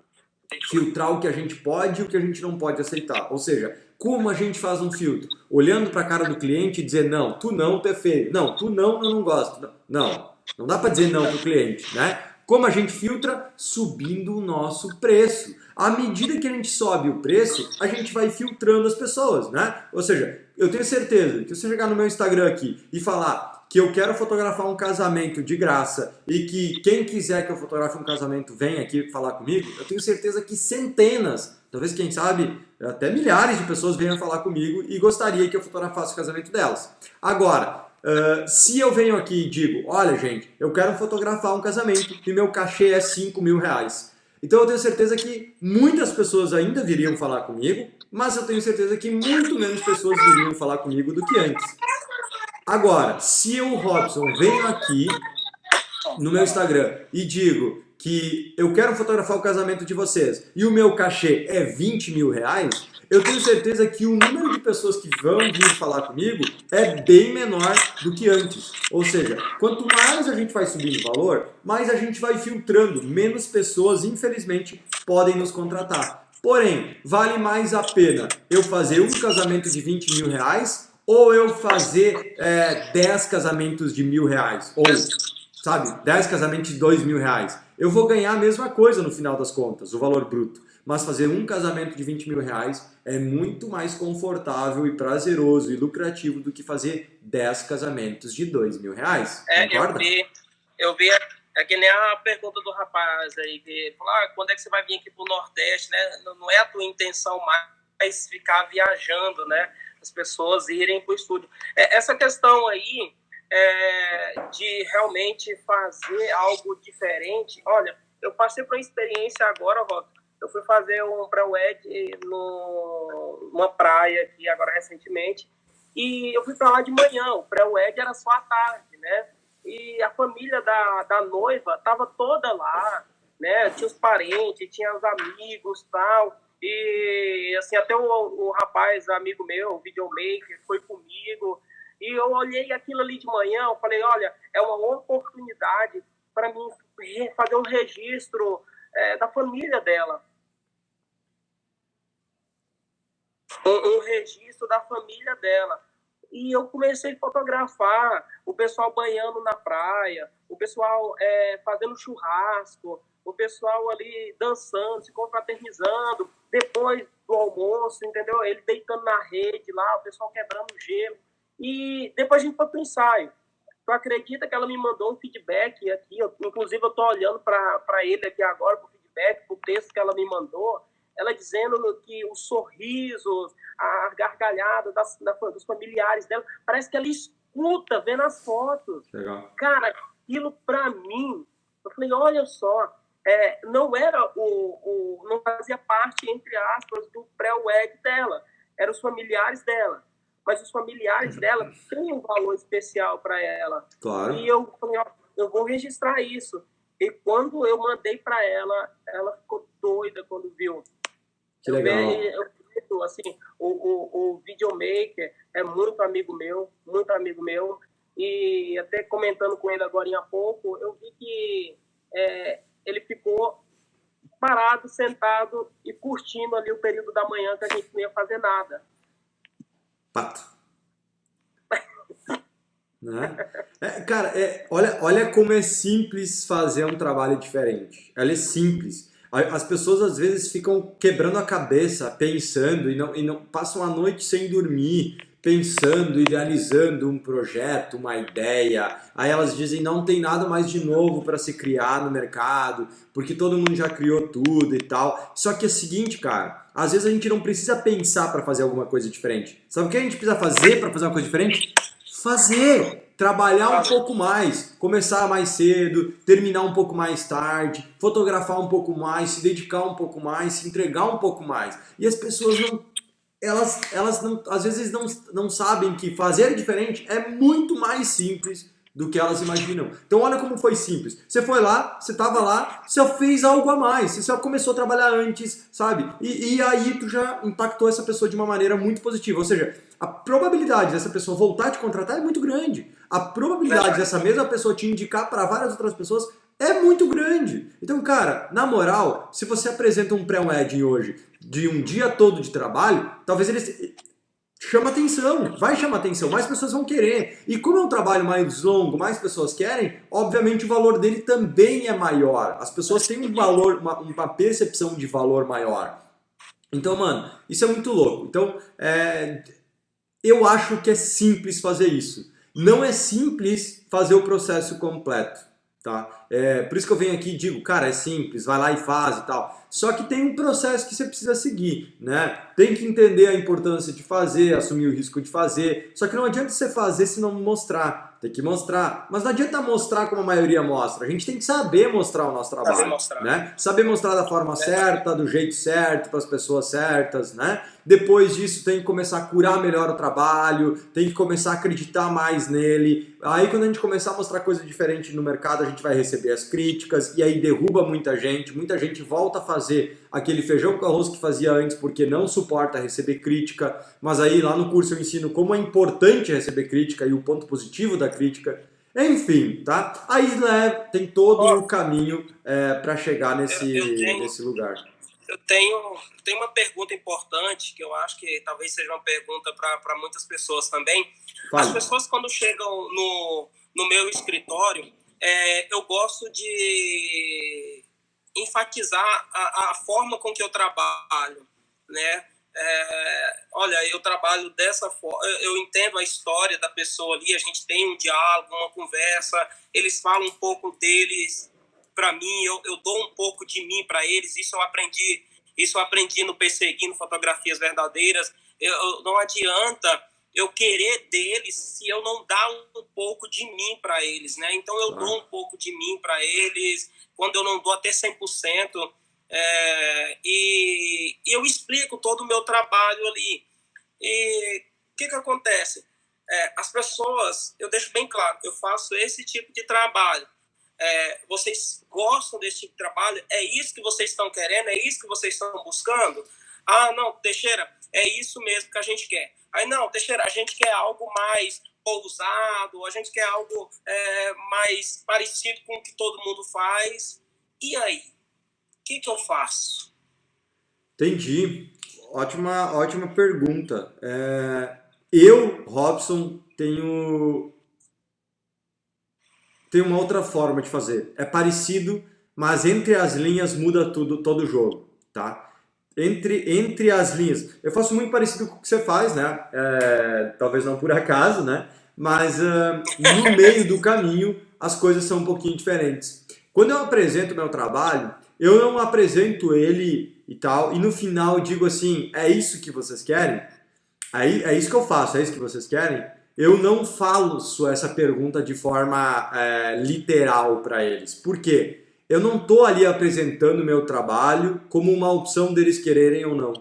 Filtrar o que a gente pode e o que a gente não pode aceitar. Ou seja, como a gente faz um filtro? Olhando para a cara do cliente e dizer, não, tu é feio. Não, tu eu não gosto. Não dá para dizer não para o cliente, né? Como a gente filtra? Subindo o nosso preço. À medida que a gente sobe o preço, a gente vai filtrando as pessoas, né? Ou seja, eu tenho certeza que se você chegar no meu Instagram aqui e falar que eu quero fotografar um casamento de graça e que quem quiser que eu fotografe um casamento venha aqui falar comigo, eu tenho certeza que centenas, talvez quem sabe até milhares de pessoas venham falar comigo e gostaria que eu fotografasse o casamento delas. Agora, se eu venho aqui e digo, olha gente, eu quero fotografar um casamento e meu cachê é 5 mil reais. Então eu tenho certeza que muitas pessoas ainda viriam falar comigo, mas eu tenho certeza que muito menos pessoas viriam falar comigo do que antes. Agora, se eu, Robson, venho aqui no meu Instagram e digo que eu quero fotografar o casamento de vocês e o meu cachê é 20 mil reais, eu tenho certeza que o número de pessoas que vão vir falar comigo é bem menor do que antes. Ou seja, quanto mais a gente vai subindo o valor, mais a gente vai filtrando, menos pessoas, infelizmente, podem nos contratar. Porém, vale mais a pena eu fazer um casamento de 20 mil reais ou eu fazer 10 casamentos de 1.000 reais? Ou, sabe, 10 casamentos de 2 mil reais? Eu vou ganhar a mesma coisa no final das contas, o valor bruto. Mas fazer um casamento de 20 mil reais é muito mais confortável e prazeroso e lucrativo do que fazer 10 casamentos de 2 mil reais. Concorda? Eu vi, é que nem a pergunta do rapaz aí, que falou, quando é que você vai vir aqui pro Nordeste, né? Não é a tua intenção mais ficar viajando, né? As pessoas irem pro estúdio. Essa questão aí de realmente fazer algo diferente, olha, eu passei por uma experiência agora, Rob. Eu fui fazer um pré-wed numa praia aqui agora recentemente e eu fui para lá de manhã. O pré-wed era só à tarde, né? E a família da noiva estava toda lá, né? Tinha os parentes, tinha os amigos, tal. E assim, até o rapaz, amigo meu, o videomaker, foi comigo. E eu olhei aquilo ali de manhã, eu falei, olha, é uma oportunidade para mim fazer um registro da família dela. Um registro da família dela. E eu comecei a fotografar o pessoal banhando na praia, o pessoal fazendo churrasco, o pessoal ali dançando, se confraternizando, depois do almoço, entendeu? Ele deitando na rede lá, o pessoal quebrando gelo. E depois a gente foi para o ensaio. Tu acredita que ela me mandou um feedback aqui? Inclusive, eu estou olhando para ele aqui agora, para o feedback, para o texto que ela me mandou. ela dizendo que os sorrisos, a gargalhada dos familiares dela, parece que ela escuta vendo as fotos. Legal. Cara, aquilo pra mim, eu falei, olha só, não era não fazia parte, entre aspas, do pré-wed dela, eram os familiares dela. Mas os familiares dela têm um valor especial para ela. Claro. E eu falei, ó, eu vou registrar isso. E quando eu mandei para ela, ela ficou doida quando viu. Que legal. Assim, o videomaker é muito amigo meu, e até comentando com ele agora há pouco, eu vi que ele ficou parado, sentado e curtindo ali o período da manhã que a gente não ia fazer nada. Pato. Né? Cara, olha como é simples fazer um trabalho diferente. Ela é simples. As pessoas às vezes ficam quebrando a cabeça, pensando e não passam a noite sem dormir, pensando, idealizando um projeto, uma ideia. Aí elas dizem não tem nada mais de novo para se criar no mercado, porque todo mundo já criou tudo e tal. Só que é o seguinte, cara, às vezes a gente não precisa pensar para fazer alguma coisa diferente. Sabe o que a gente precisa fazer para fazer uma coisa diferente? Fazer! Trabalhar um pouco mais, começar mais cedo, terminar um pouco mais tarde, fotografar um pouco mais, se dedicar um pouco mais, se entregar um pouco mais. E as pessoas não, elas não, às vezes não sabem que fazer diferente é muito mais simples do que elas imaginam. Então olha como foi simples. Você foi lá, você estava lá, você só fez algo a mais, você só começou a trabalhar antes, sabe? E aí tu já impactou essa pessoa de uma maneira muito positiva. Ou seja, a probabilidade dessa pessoa voltar a te contratar é muito grande. A probabilidade dessa mesma pessoa te indicar para várias outras pessoas é muito grande. Então, cara, na moral, se você apresenta um pré-wedding hoje de um dia todo de trabalho, talvez ele chama atenção, vai chamar atenção, mais pessoas vão querer. E como é um trabalho mais longo, mais pessoas querem, obviamente o valor dele também é maior. As pessoas têm um valor, uma percepção de valor maior. Então, mano, isso é muito louco. Então, eu acho que é simples fazer isso. Não é simples fazer o processo completo, tá? Por isso que eu venho aqui e digo, cara, é simples, vai lá e faz e tal. Só que tem um processo que você precisa seguir, né? Tem que entender a importância de fazer, assumir o risco de fazer. Só que não adianta você fazer se não mostrar. Tem que mostrar. Mas não adianta mostrar como a maioria mostra. A gente tem que saber mostrar o nosso trabalho, né? Saber mostrar da forma certa, do jeito certo, para as pessoas certas, né? Depois disso tem que começar a curar melhor o trabalho, tem que começar a acreditar mais nele. Aí quando a gente começar a mostrar coisa diferente no mercado, a gente vai receber as críticas e aí derruba muita gente volta a fazer aquele feijão com arroz que fazia antes porque não suporta receber crítica, mas aí lá no curso eu ensino como é importante receber crítica e o ponto positivo da crítica. Enfim, tá? Aí tem todo o caminho para chegar nesse lugar. Eu tenho uma pergunta importante, que eu acho que talvez seja uma pergunta para muitas pessoas também. Fale. As pessoas, quando chegam no meu escritório, eu gosto de enfatizar a forma com que eu trabalho, né? Olha, eu trabalho dessa forma, eu entendo a história da pessoa ali, a gente tem um diálogo, uma conversa, eles falam um pouco deles para mim, eu dou um pouco de mim para eles. Isso eu aprendi no Perseguindo Fotografias Verdadeiras. Não adianta eu querer deles se eu não dar um pouco de mim para eles, né? Então eu dou um pouco de mim para eles, quando eu não dou até 100%, e eu explico todo o meu trabalho ali. E o que acontece? As pessoas, eu deixo bem claro, eu faço esse tipo de trabalho. Vocês gostam desse tipo de trabalho? É isso que vocês estão querendo? É isso que vocês estão buscando? Ah, não, Teixeira, é isso mesmo que a gente quer. Aí, não, Teixeira, a gente quer algo mais ousado, a gente quer algo mais parecido com o que todo mundo faz. E aí? O que eu faço? Entendi. Ótima pergunta. Eu, Robson, tenho uma outra forma de fazer. É parecido, mas entre as linhas muda todo o jogo, tá? Entre as linhas. Eu faço muito parecido com o que você faz, né? Talvez não por acaso, né? Mas no meio do caminho as coisas são um pouquinho diferentes. Quando eu apresento meu trabalho, eu não apresento ele e tal, e no final digo assim, é isso que vocês querem? É isso que eu faço, é isso que vocês querem? Eu não falo essa pergunta de forma literal para eles. Por quê? Eu não estou ali apresentando meu trabalho como uma opção deles quererem ou não.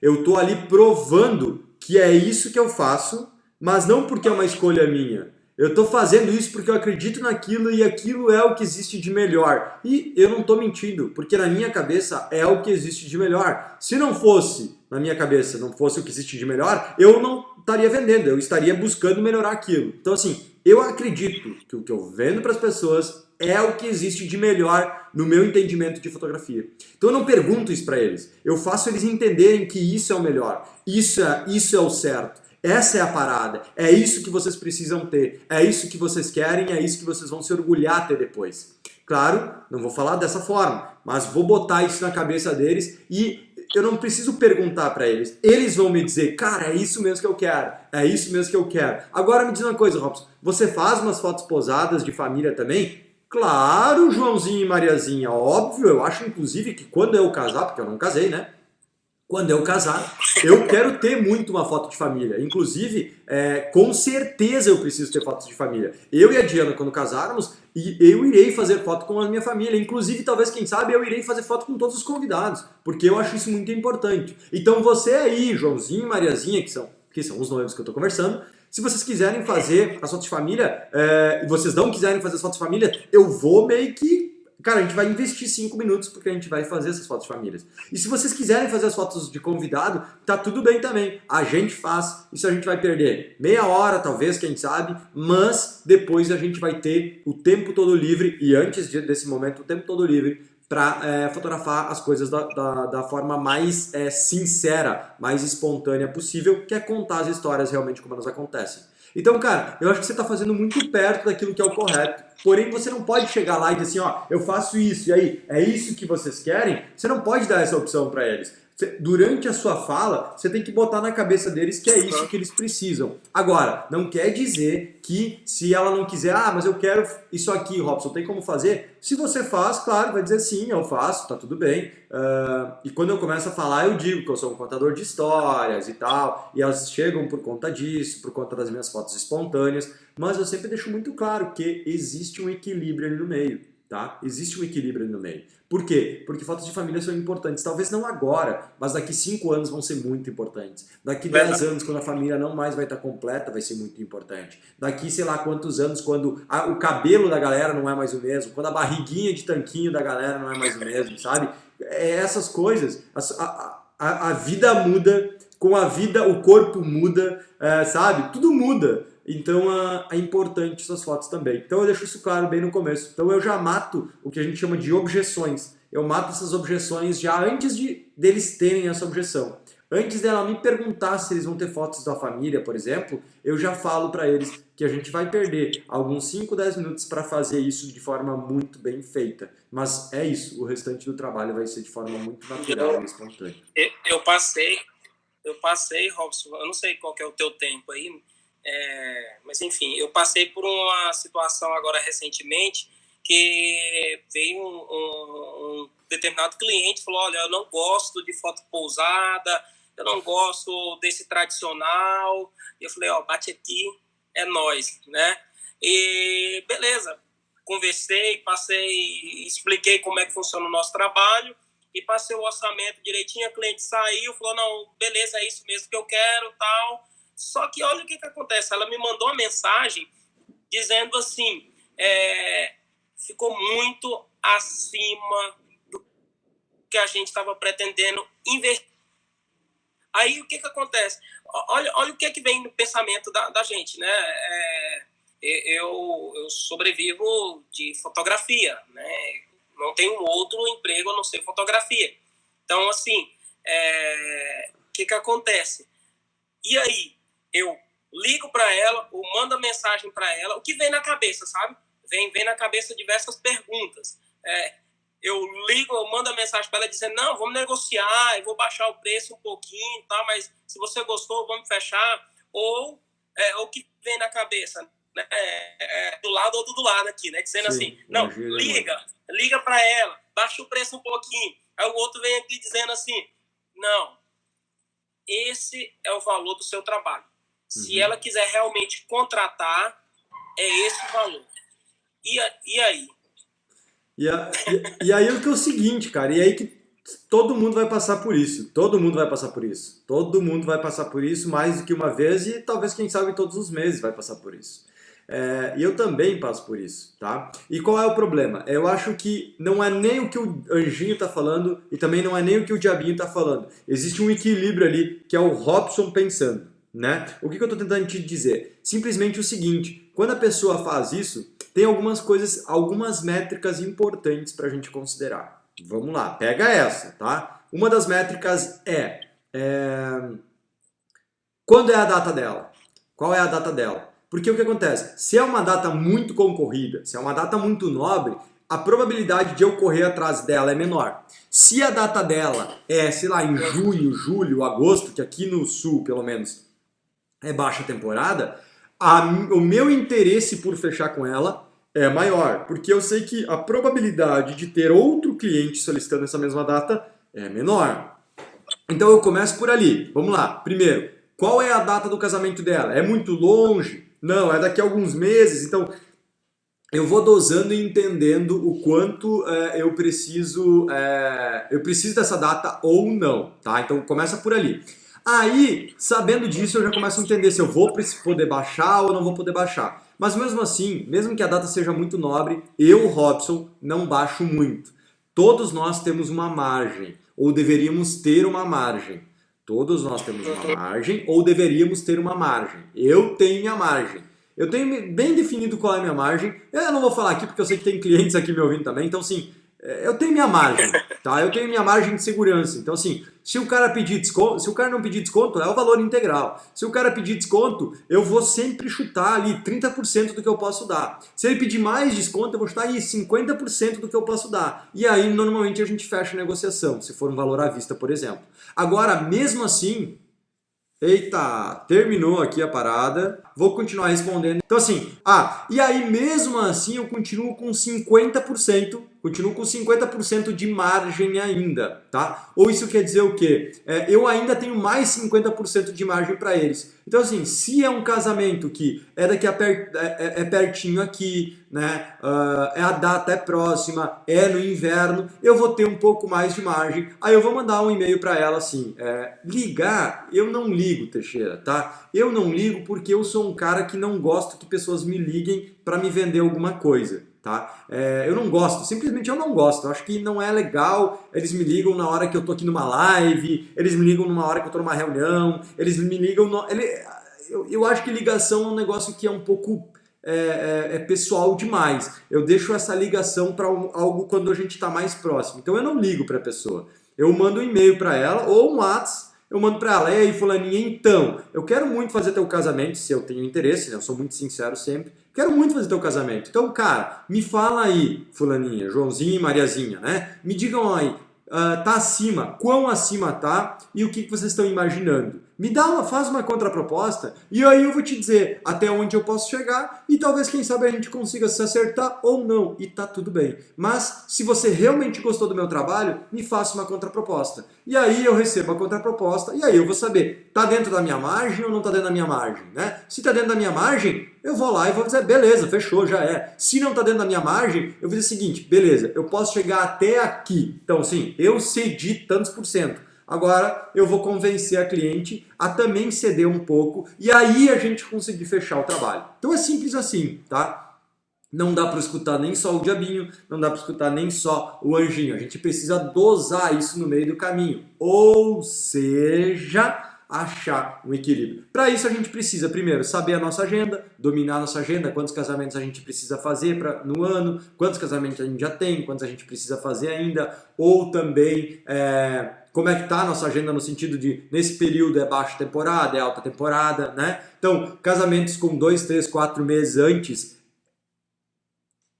Eu estou ali provando que é isso que eu faço, mas não porque é uma escolha minha. Eu estou fazendo isso porque eu acredito naquilo e aquilo é o que existe de melhor. E eu não estou mentindo, porque na minha cabeça é o que existe de melhor. Se não fosse, na minha cabeça, não fosse o que existe de melhor, eu não estaria vendendo, eu estaria buscando melhorar aquilo. Então assim, eu acredito que o que eu vendo para as pessoas é o que existe de melhor no meu entendimento de fotografia. Então eu não pergunto isso para eles, eu faço eles entenderem que isso é o melhor, isso é o certo. Essa é a parada, é isso que vocês precisam ter, é isso que vocês querem, é isso que vocês vão se orgulhar ter depois. Claro, não vou falar dessa forma, mas vou botar isso na cabeça deles e eu não preciso perguntar para eles. Eles vão me dizer, cara, é isso mesmo que eu quero, é isso mesmo que eu quero. Agora me diz uma coisa, Robson, você faz umas fotos posadas de família também? Claro, Joãozinho e Mariazinha, óbvio, eu acho inclusive que quando eu casar, porque eu não casei, né? Quando eu casar, eu quero ter muito uma foto de família. Inclusive, com certeza eu preciso ter fotos de família. Eu e a Diana, quando casarmos, eu irei fazer foto com a minha família. Inclusive, talvez, quem sabe, eu irei fazer foto com todos os convidados. Porque eu acho isso muito importante. Então, você aí, Joãozinho e Mariazinha, que são os noivos que eu estou conversando, se vocês quiserem fazer as fotos de família, e vocês não quiserem fazer as fotos de família, eu vou meio que... Cara, a gente vai investir 5 minutos porque a gente vai fazer essas fotos de famílias. E se vocês quiserem fazer as fotos de convidado, tá tudo bem também. A gente faz. Isso a gente vai perder meia hora, talvez, quem sabe. Mas depois a gente vai ter o tempo todo livre. E antes desse momento, o tempo todo livre para fotografar as coisas da forma mais sincera, mais espontânea possível, que é contar as histórias realmente como elas acontecem. Então, cara, eu acho que você está fazendo muito perto daquilo que é o correto. Porém, você não pode chegar lá e dizer assim, ó, eu faço isso, e aí, é isso que vocês querem? Você não pode dar essa opção para eles. Durante a sua fala, você tem que botar na cabeça deles que é isso que eles precisam. Agora, não quer dizer que se ela não quiser, mas eu quero isso aqui, Robson, tem como fazer? Se você faz, claro, vai dizer sim, eu faço, tá tudo bem. E quando eu começo a falar, eu digo que eu sou um contador de histórias e tal, e elas chegam por conta disso, por conta das minhas fotos espontâneas, mas eu sempre deixo muito claro que existe um equilíbrio ali no meio, tá? Existe um equilíbrio ali no meio. Por quê? Porque fotos de família são importantes. Talvez não agora, mas daqui 5 anos vão ser muito importantes. Daqui 10 anos, quando a família não mais vai estar completa, vai ser muito importante. Daqui, sei lá quantos anos, quando o cabelo da galera não é mais o mesmo, quando a barriguinha de tanquinho da galera não é mais o mesmo, sabe? Essas coisas. A vida muda, com a vida o corpo muda, sabe? Tudo muda. Então é importante essas fotos também. Então eu deixo isso claro bem no começo. Então eu já mato o que a gente chama de objeções. Eu mato essas objeções já antes deles terem essa objeção. Antes dela me perguntar se eles vão ter fotos da família, por exemplo, eu já falo para eles que a gente vai perder alguns 5, 10 minutos para fazer isso de forma muito bem feita. Mas é isso, o restante do trabalho vai ser de forma muito natural e espontânea. Eu passei, Robson, eu não sei qual que é o teu tempo aí, mas enfim, eu passei por uma situação agora recentemente que veio um determinado cliente e falou, olha, eu não gosto de foto pousada, eu não gosto desse tradicional. E eu falei, bate aqui, é nóis, né? E beleza, conversei, expliquei como é que funciona o nosso trabalho e passei o orçamento direitinho, a cliente saiu, falou, não, beleza, é isso mesmo que eu quero, tal. Só que olha o que acontece, ela me mandou uma mensagem dizendo assim, ficou muito acima do que a gente estava pretendendo investir. Aí o que acontece? Olha o que vem no pensamento da gente, né? Eu sobrevivo de fotografia, né? Não tenho outro emprego a não ser fotografia. Então, assim, o que acontece? E aí, eu ligo para ela, ou mando mensagem para ela, o que vem na cabeça, sabe? Vem na cabeça diversas perguntas. Eu ligo, eu mando a mensagem para ela dizendo, não, vamos negociar, eu vou baixar o preço um pouquinho, tá? Mas se você gostou, vamos fechar. Ou o que vem na cabeça, né? Do lado ou do lado aqui, né? Dizendo assim, não, liga para ela, baixa o preço um pouquinho. Aí o outro vem aqui dizendo assim, não, esse é o valor do seu trabalho. Se ela quiser realmente contratar, é esse o valor. E aí? E aí o que é o seguinte, cara, e aí que todo mundo vai passar por isso. Todo mundo vai passar por isso. Todo mundo vai passar por isso mais do que uma vez e talvez, quem sabe, todos os meses vai passar por isso. E eu também passo por isso, tá? E qual é o problema? Eu acho que não é nem o que o anjinho tá falando e também não é nem o que o diabinho tá falando. Existe um equilíbrio ali que é o Robson pensando, né? O que eu tô tentando te dizer? Simplesmente o seguinte, quando a pessoa faz isso, tem algumas coisas, algumas métricas importantes pra gente considerar. Vamos lá, pega essa, tá? Uma das métricas quando é a data dela? Qual é a data dela? Porque o que acontece? Se é uma data muito concorrida, se é uma data muito nobre, a probabilidade de eu correr atrás dela é menor. Se a data dela é, sei lá, em junho, julho, agosto, que aqui no sul, pelo menos, é baixa temporada, o meu interesse por fechar com ela é maior, porque eu sei que a probabilidade de ter outro cliente solicitando essa mesma data é menor. Então eu começo por ali. Vamos lá. Primeiro, qual é a data do casamento dela? É muito longe? Não, é daqui a alguns meses. Então eu vou dosando e entendendo o quanto eu preciso dessa data ou não, tá? Então começa por ali. Aí, sabendo disso, eu já começo a entender se eu vou poder baixar ou não vou poder baixar. Mas mesmo assim, mesmo que a data seja muito nobre, eu, Robson, não baixo muito. Todos nós temos uma margem, ou deveríamos ter uma margem. Todos nós temos uma margem, ou deveríamos ter uma margem. Eu tenho minha margem. Eu tenho bem definido qual é a minha margem. Eu não vou falar aqui porque eu sei que tem clientes aqui me ouvindo também. Então, assim, eu tenho minha margem, tá? Eu tenho minha margem de segurança. Então, assim, se o cara pedir desconto, se o cara não pedir desconto, é o valor integral. Se o cara pedir desconto, eu vou sempre chutar ali 30% do que eu posso dar. Se ele pedir mais desconto, eu vou chutar aí 50% do que eu posso dar. E aí, normalmente, a gente fecha a negociação, se for um valor à vista, por exemplo. Agora, mesmo assim... Eita, terminou aqui a parada. Vou continuar respondendo. Então assim, e aí mesmo assim eu continuo com 50%, continuo com 50% de margem ainda, tá? Ou isso quer dizer o quê? Eu ainda tenho mais 50% de margem para eles. Então assim, se é um casamento que é daqui é pertinho aqui, né? A data é próxima, é no inverno, eu vou ter um pouco mais de margem. Aí eu vou mandar um e-mail para ela assim, ligar, eu não ligo, Teixeira, tá? Eu não ligo porque eu sou um cara que não gosto que pessoas me liguem para me vender alguma coisa, tá? Eu não gosto, simplesmente eu não gosto. Eu acho que não é legal, eles me ligam na hora que eu tô aqui numa live, eles me ligam numa hora que eu tô numa reunião, eles me ligam... Eu acho que ligação é um negócio que é um pouco... pessoal demais. Eu deixo essa ligação para algo quando a gente está mais próximo. Então eu não ligo para a pessoa. Eu mando um e-mail para ela ou um WhatsApp. Eu mando para ela, e aí fulaninha, então, eu quero muito fazer teu casamento, se eu tenho interesse, né? Eu sou muito sincero sempre, quero muito fazer teu casamento. Então, cara, me fala aí, fulaninha, Joãozinho e Mariazinha, né? Me digam aí, tá acima, quão acima tá e o que vocês estão imaginando. Faz uma contraproposta e aí eu vou te dizer até onde eu posso chegar e talvez, quem sabe, a gente consiga se acertar ou não e tá tudo bem. Mas se você realmente gostou do meu trabalho, me faça uma contraproposta. E aí eu recebo a contraproposta e aí eu vou saber, tá dentro da minha margem ou não tá dentro da minha margem, né? Se tá dentro da minha margem, eu vou lá e vou dizer, beleza, fechou, já é. Se não tá dentro da minha margem, eu vou dizer o seguinte, beleza, eu posso chegar até aqui. Então, sim, eu cedi tantos por cento. Agora eu vou convencer a cliente a também ceder um pouco e aí a gente conseguir fechar o trabalho. Então é simples assim, tá? Não dá para escutar nem só o diabinho, não dá para escutar nem só o anjinho. A gente precisa dosar isso no meio do caminho. Ou seja, achar um equilíbrio. Para isso a gente precisa, primeiro, saber a nossa agenda, dominar a nossa agenda, quantos casamentos a gente precisa fazer no ano, quantos casamentos a gente já tem, quantos a gente precisa fazer ainda, ou também como é que está a nossa agenda no sentido de, nesse período é baixa temporada, é alta temporada, né? Então, casamentos com 2, 3, 4 meses antes,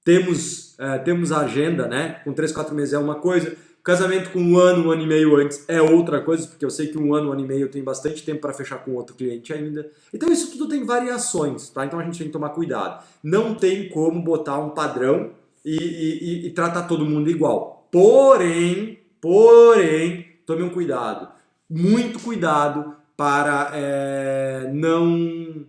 temos a agenda, né? Com 3, 4 meses é uma coisa. Casamento com um ano e meio antes é outra coisa, porque eu sei que um ano e meio eu tenho bastante tempo para fechar com outro cliente ainda. Então isso tudo tem variações, tá? Então a gente tem que tomar cuidado. Não tem como botar um padrão e tratar todo mundo igual. Porém, tome um cuidado, muito cuidado para não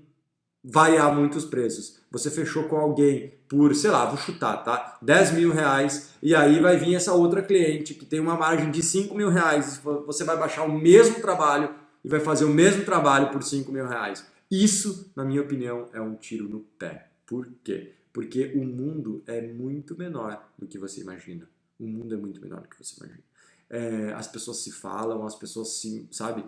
variar muito os preços. Você fechou com alguém por, sei lá, vou chutar, tá? 10 mil reais, e aí vai vir essa outra cliente que tem uma margem de 5 mil reais, você vai baixar o mesmo trabalho e vai fazer o mesmo trabalho por 5 mil reais. Isso, na minha opinião, é um tiro no pé. Por quê? Porque o mundo é muito menor do que você imagina. O mundo é muito menor do que você imagina. As pessoas se falam, as pessoas se, sabe?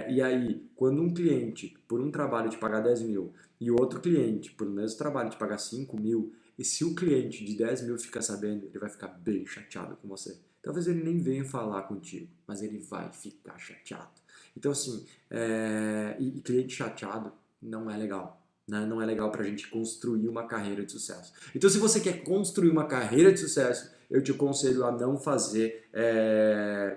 E aí, quando um cliente, por um trabalho, te pagar 10 mil e o outro cliente, por o mesmo trabalho, te pagar 5 mil, e se o cliente de 10 mil ficar sabendo, ele vai ficar bem chateado com você. Talvez ele nem venha falar contigo, mas ele vai ficar chateado. Então, assim, e cliente chateado não é legal. Né? Não é legal pra gente construir uma carreira de sucesso. Então, se você quer construir uma carreira de sucesso, eu te aconselho a não fazer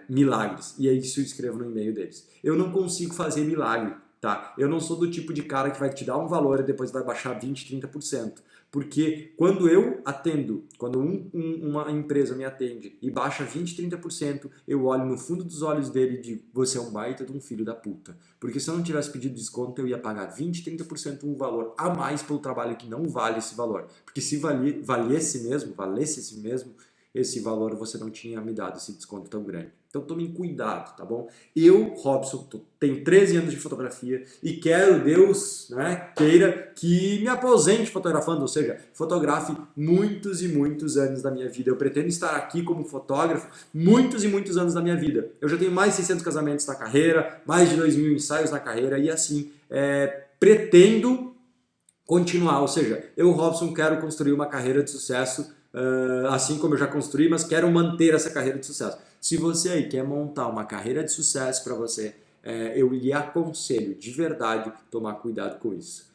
milagres. E é isso eu escrevo no e-mail deles. Eu não consigo fazer milagre, tá? Eu não sou do tipo de cara que vai te dar um valor e depois vai baixar 20%, 30%. Porque quando eu atendo, quando uma empresa me atende e baixa 20%, 30%, eu olho no fundo dos olhos dele e digo, você é um baita de um filho da puta. Porque se eu não tivesse pedido desconto, eu ia pagar 20%, 30% um valor a mais pelo trabalho que não vale esse valor. Porque se valesse esse mesmo, esse valor você não tinha me dado esse desconto tão grande. Então tomem cuidado, tá bom? Eu, Robson, tenho 13 anos de fotografia e quero, Deus, né, queira que me aposente fotografando, ou seja, fotografe muitos e muitos anos da minha vida. Eu pretendo estar aqui como fotógrafo muitos e muitos anos da minha vida. Eu já tenho mais de 600 casamentos na carreira, mais de 2.000 ensaios na carreira e assim, pretendo continuar. Ou seja, eu, Robson, quero construir uma carreira de sucesso assim como eu já construí, mas quero manter essa carreira de sucesso. Se você aí quer montar uma carreira de sucesso para você, eu lhe aconselho de verdade tomar cuidado com isso.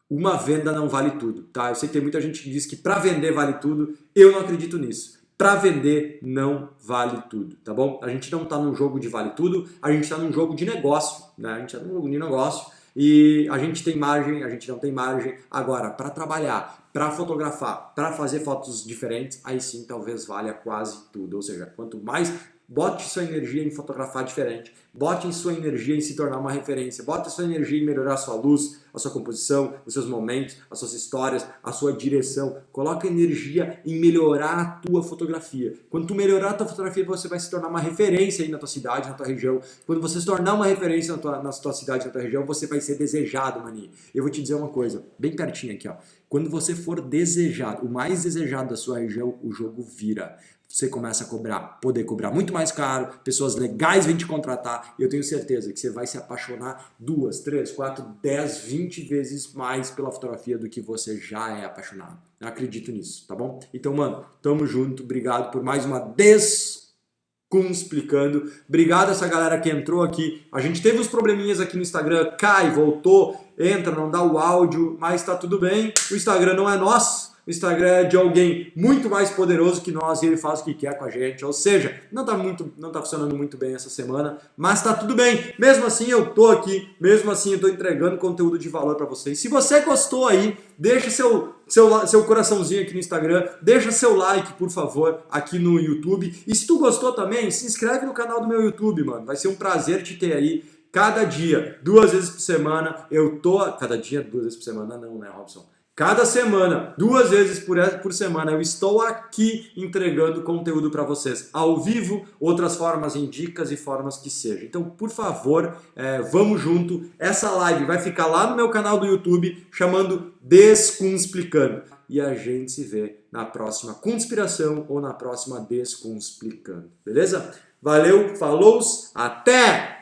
Uma venda não vale tudo, tá? Eu sei que tem muita gente que diz que para vender vale tudo, eu não acredito nisso. Para vender não vale tudo, tá bom? A gente não está num jogo de vale tudo, a gente está num jogo de negócio, né? A gente está num jogo de negócio e a gente tem margem, a gente não tem margem. Agora, para trabalhar, para fotografar, para fazer fotos diferentes, aí sim talvez valha quase tudo. Ou seja, quanto mais bote sua energia em fotografar diferente, bote sua energia em se tornar uma referência, bote sua energia em melhorar a sua luz, a sua composição, os seus momentos, as suas histórias, a sua direção. Coloca energia em melhorar a tua fotografia. Quando tu melhorar a tua fotografia, você vai se tornar uma referência aí na tua cidade, na tua região. Quando você se tornar uma referência na tua cidade, na tua região, você vai ser desejado, maninho. Eu vou te dizer uma coisa, bem pertinho aqui, ó. Quando você for desejado, o mais desejado da sua região, o jogo vira. Você começa a poder cobrar muito mais caro, pessoas legais vêm te contratar, e eu tenho certeza que você vai se apaixonar 2, 3, 4, 10, 20 vezes mais pela fotografia do que você já é apaixonado. Eu acredito nisso, tá bom? Então, mano, tamo junto, obrigado por mais uma Descunsplicando. Obrigado a essa galera que entrou aqui. A gente teve uns probleminhas aqui no Instagram, cai, voltou, entra, não dá o áudio, mas tá tudo bem. O Instagram não é nosso. O Instagram é de alguém muito mais poderoso que nós e ele faz o que quer com a gente. Ou seja, não tá funcionando muito bem essa semana, mas tá tudo bem. Mesmo assim eu tô aqui, mesmo assim eu tô entregando conteúdo de valor para vocês. Se você gostou aí, deixa seu coraçãozinho aqui no Instagram, deixa seu like, por favor, aqui no YouTube. E se tu gostou também, se inscreve no canal do meu YouTube, mano. Vai ser um prazer te ter aí. Cada dia, 2 vezes por semana, eu tô... Cada dia, 2 vezes por semana não, né, Robson? Cada semana, 2 vezes por semana, eu estou aqui entregando conteúdo para vocês ao vivo, outras formas em dicas e formas que seja. Então, por favor, vamos junto. Essa live vai ficar lá no meu canal do YouTube, chamando Descunsplicando. E a gente se vê na próxima Conspiração ou na próxima Descunsplicando. Beleza? Valeu, falou, até!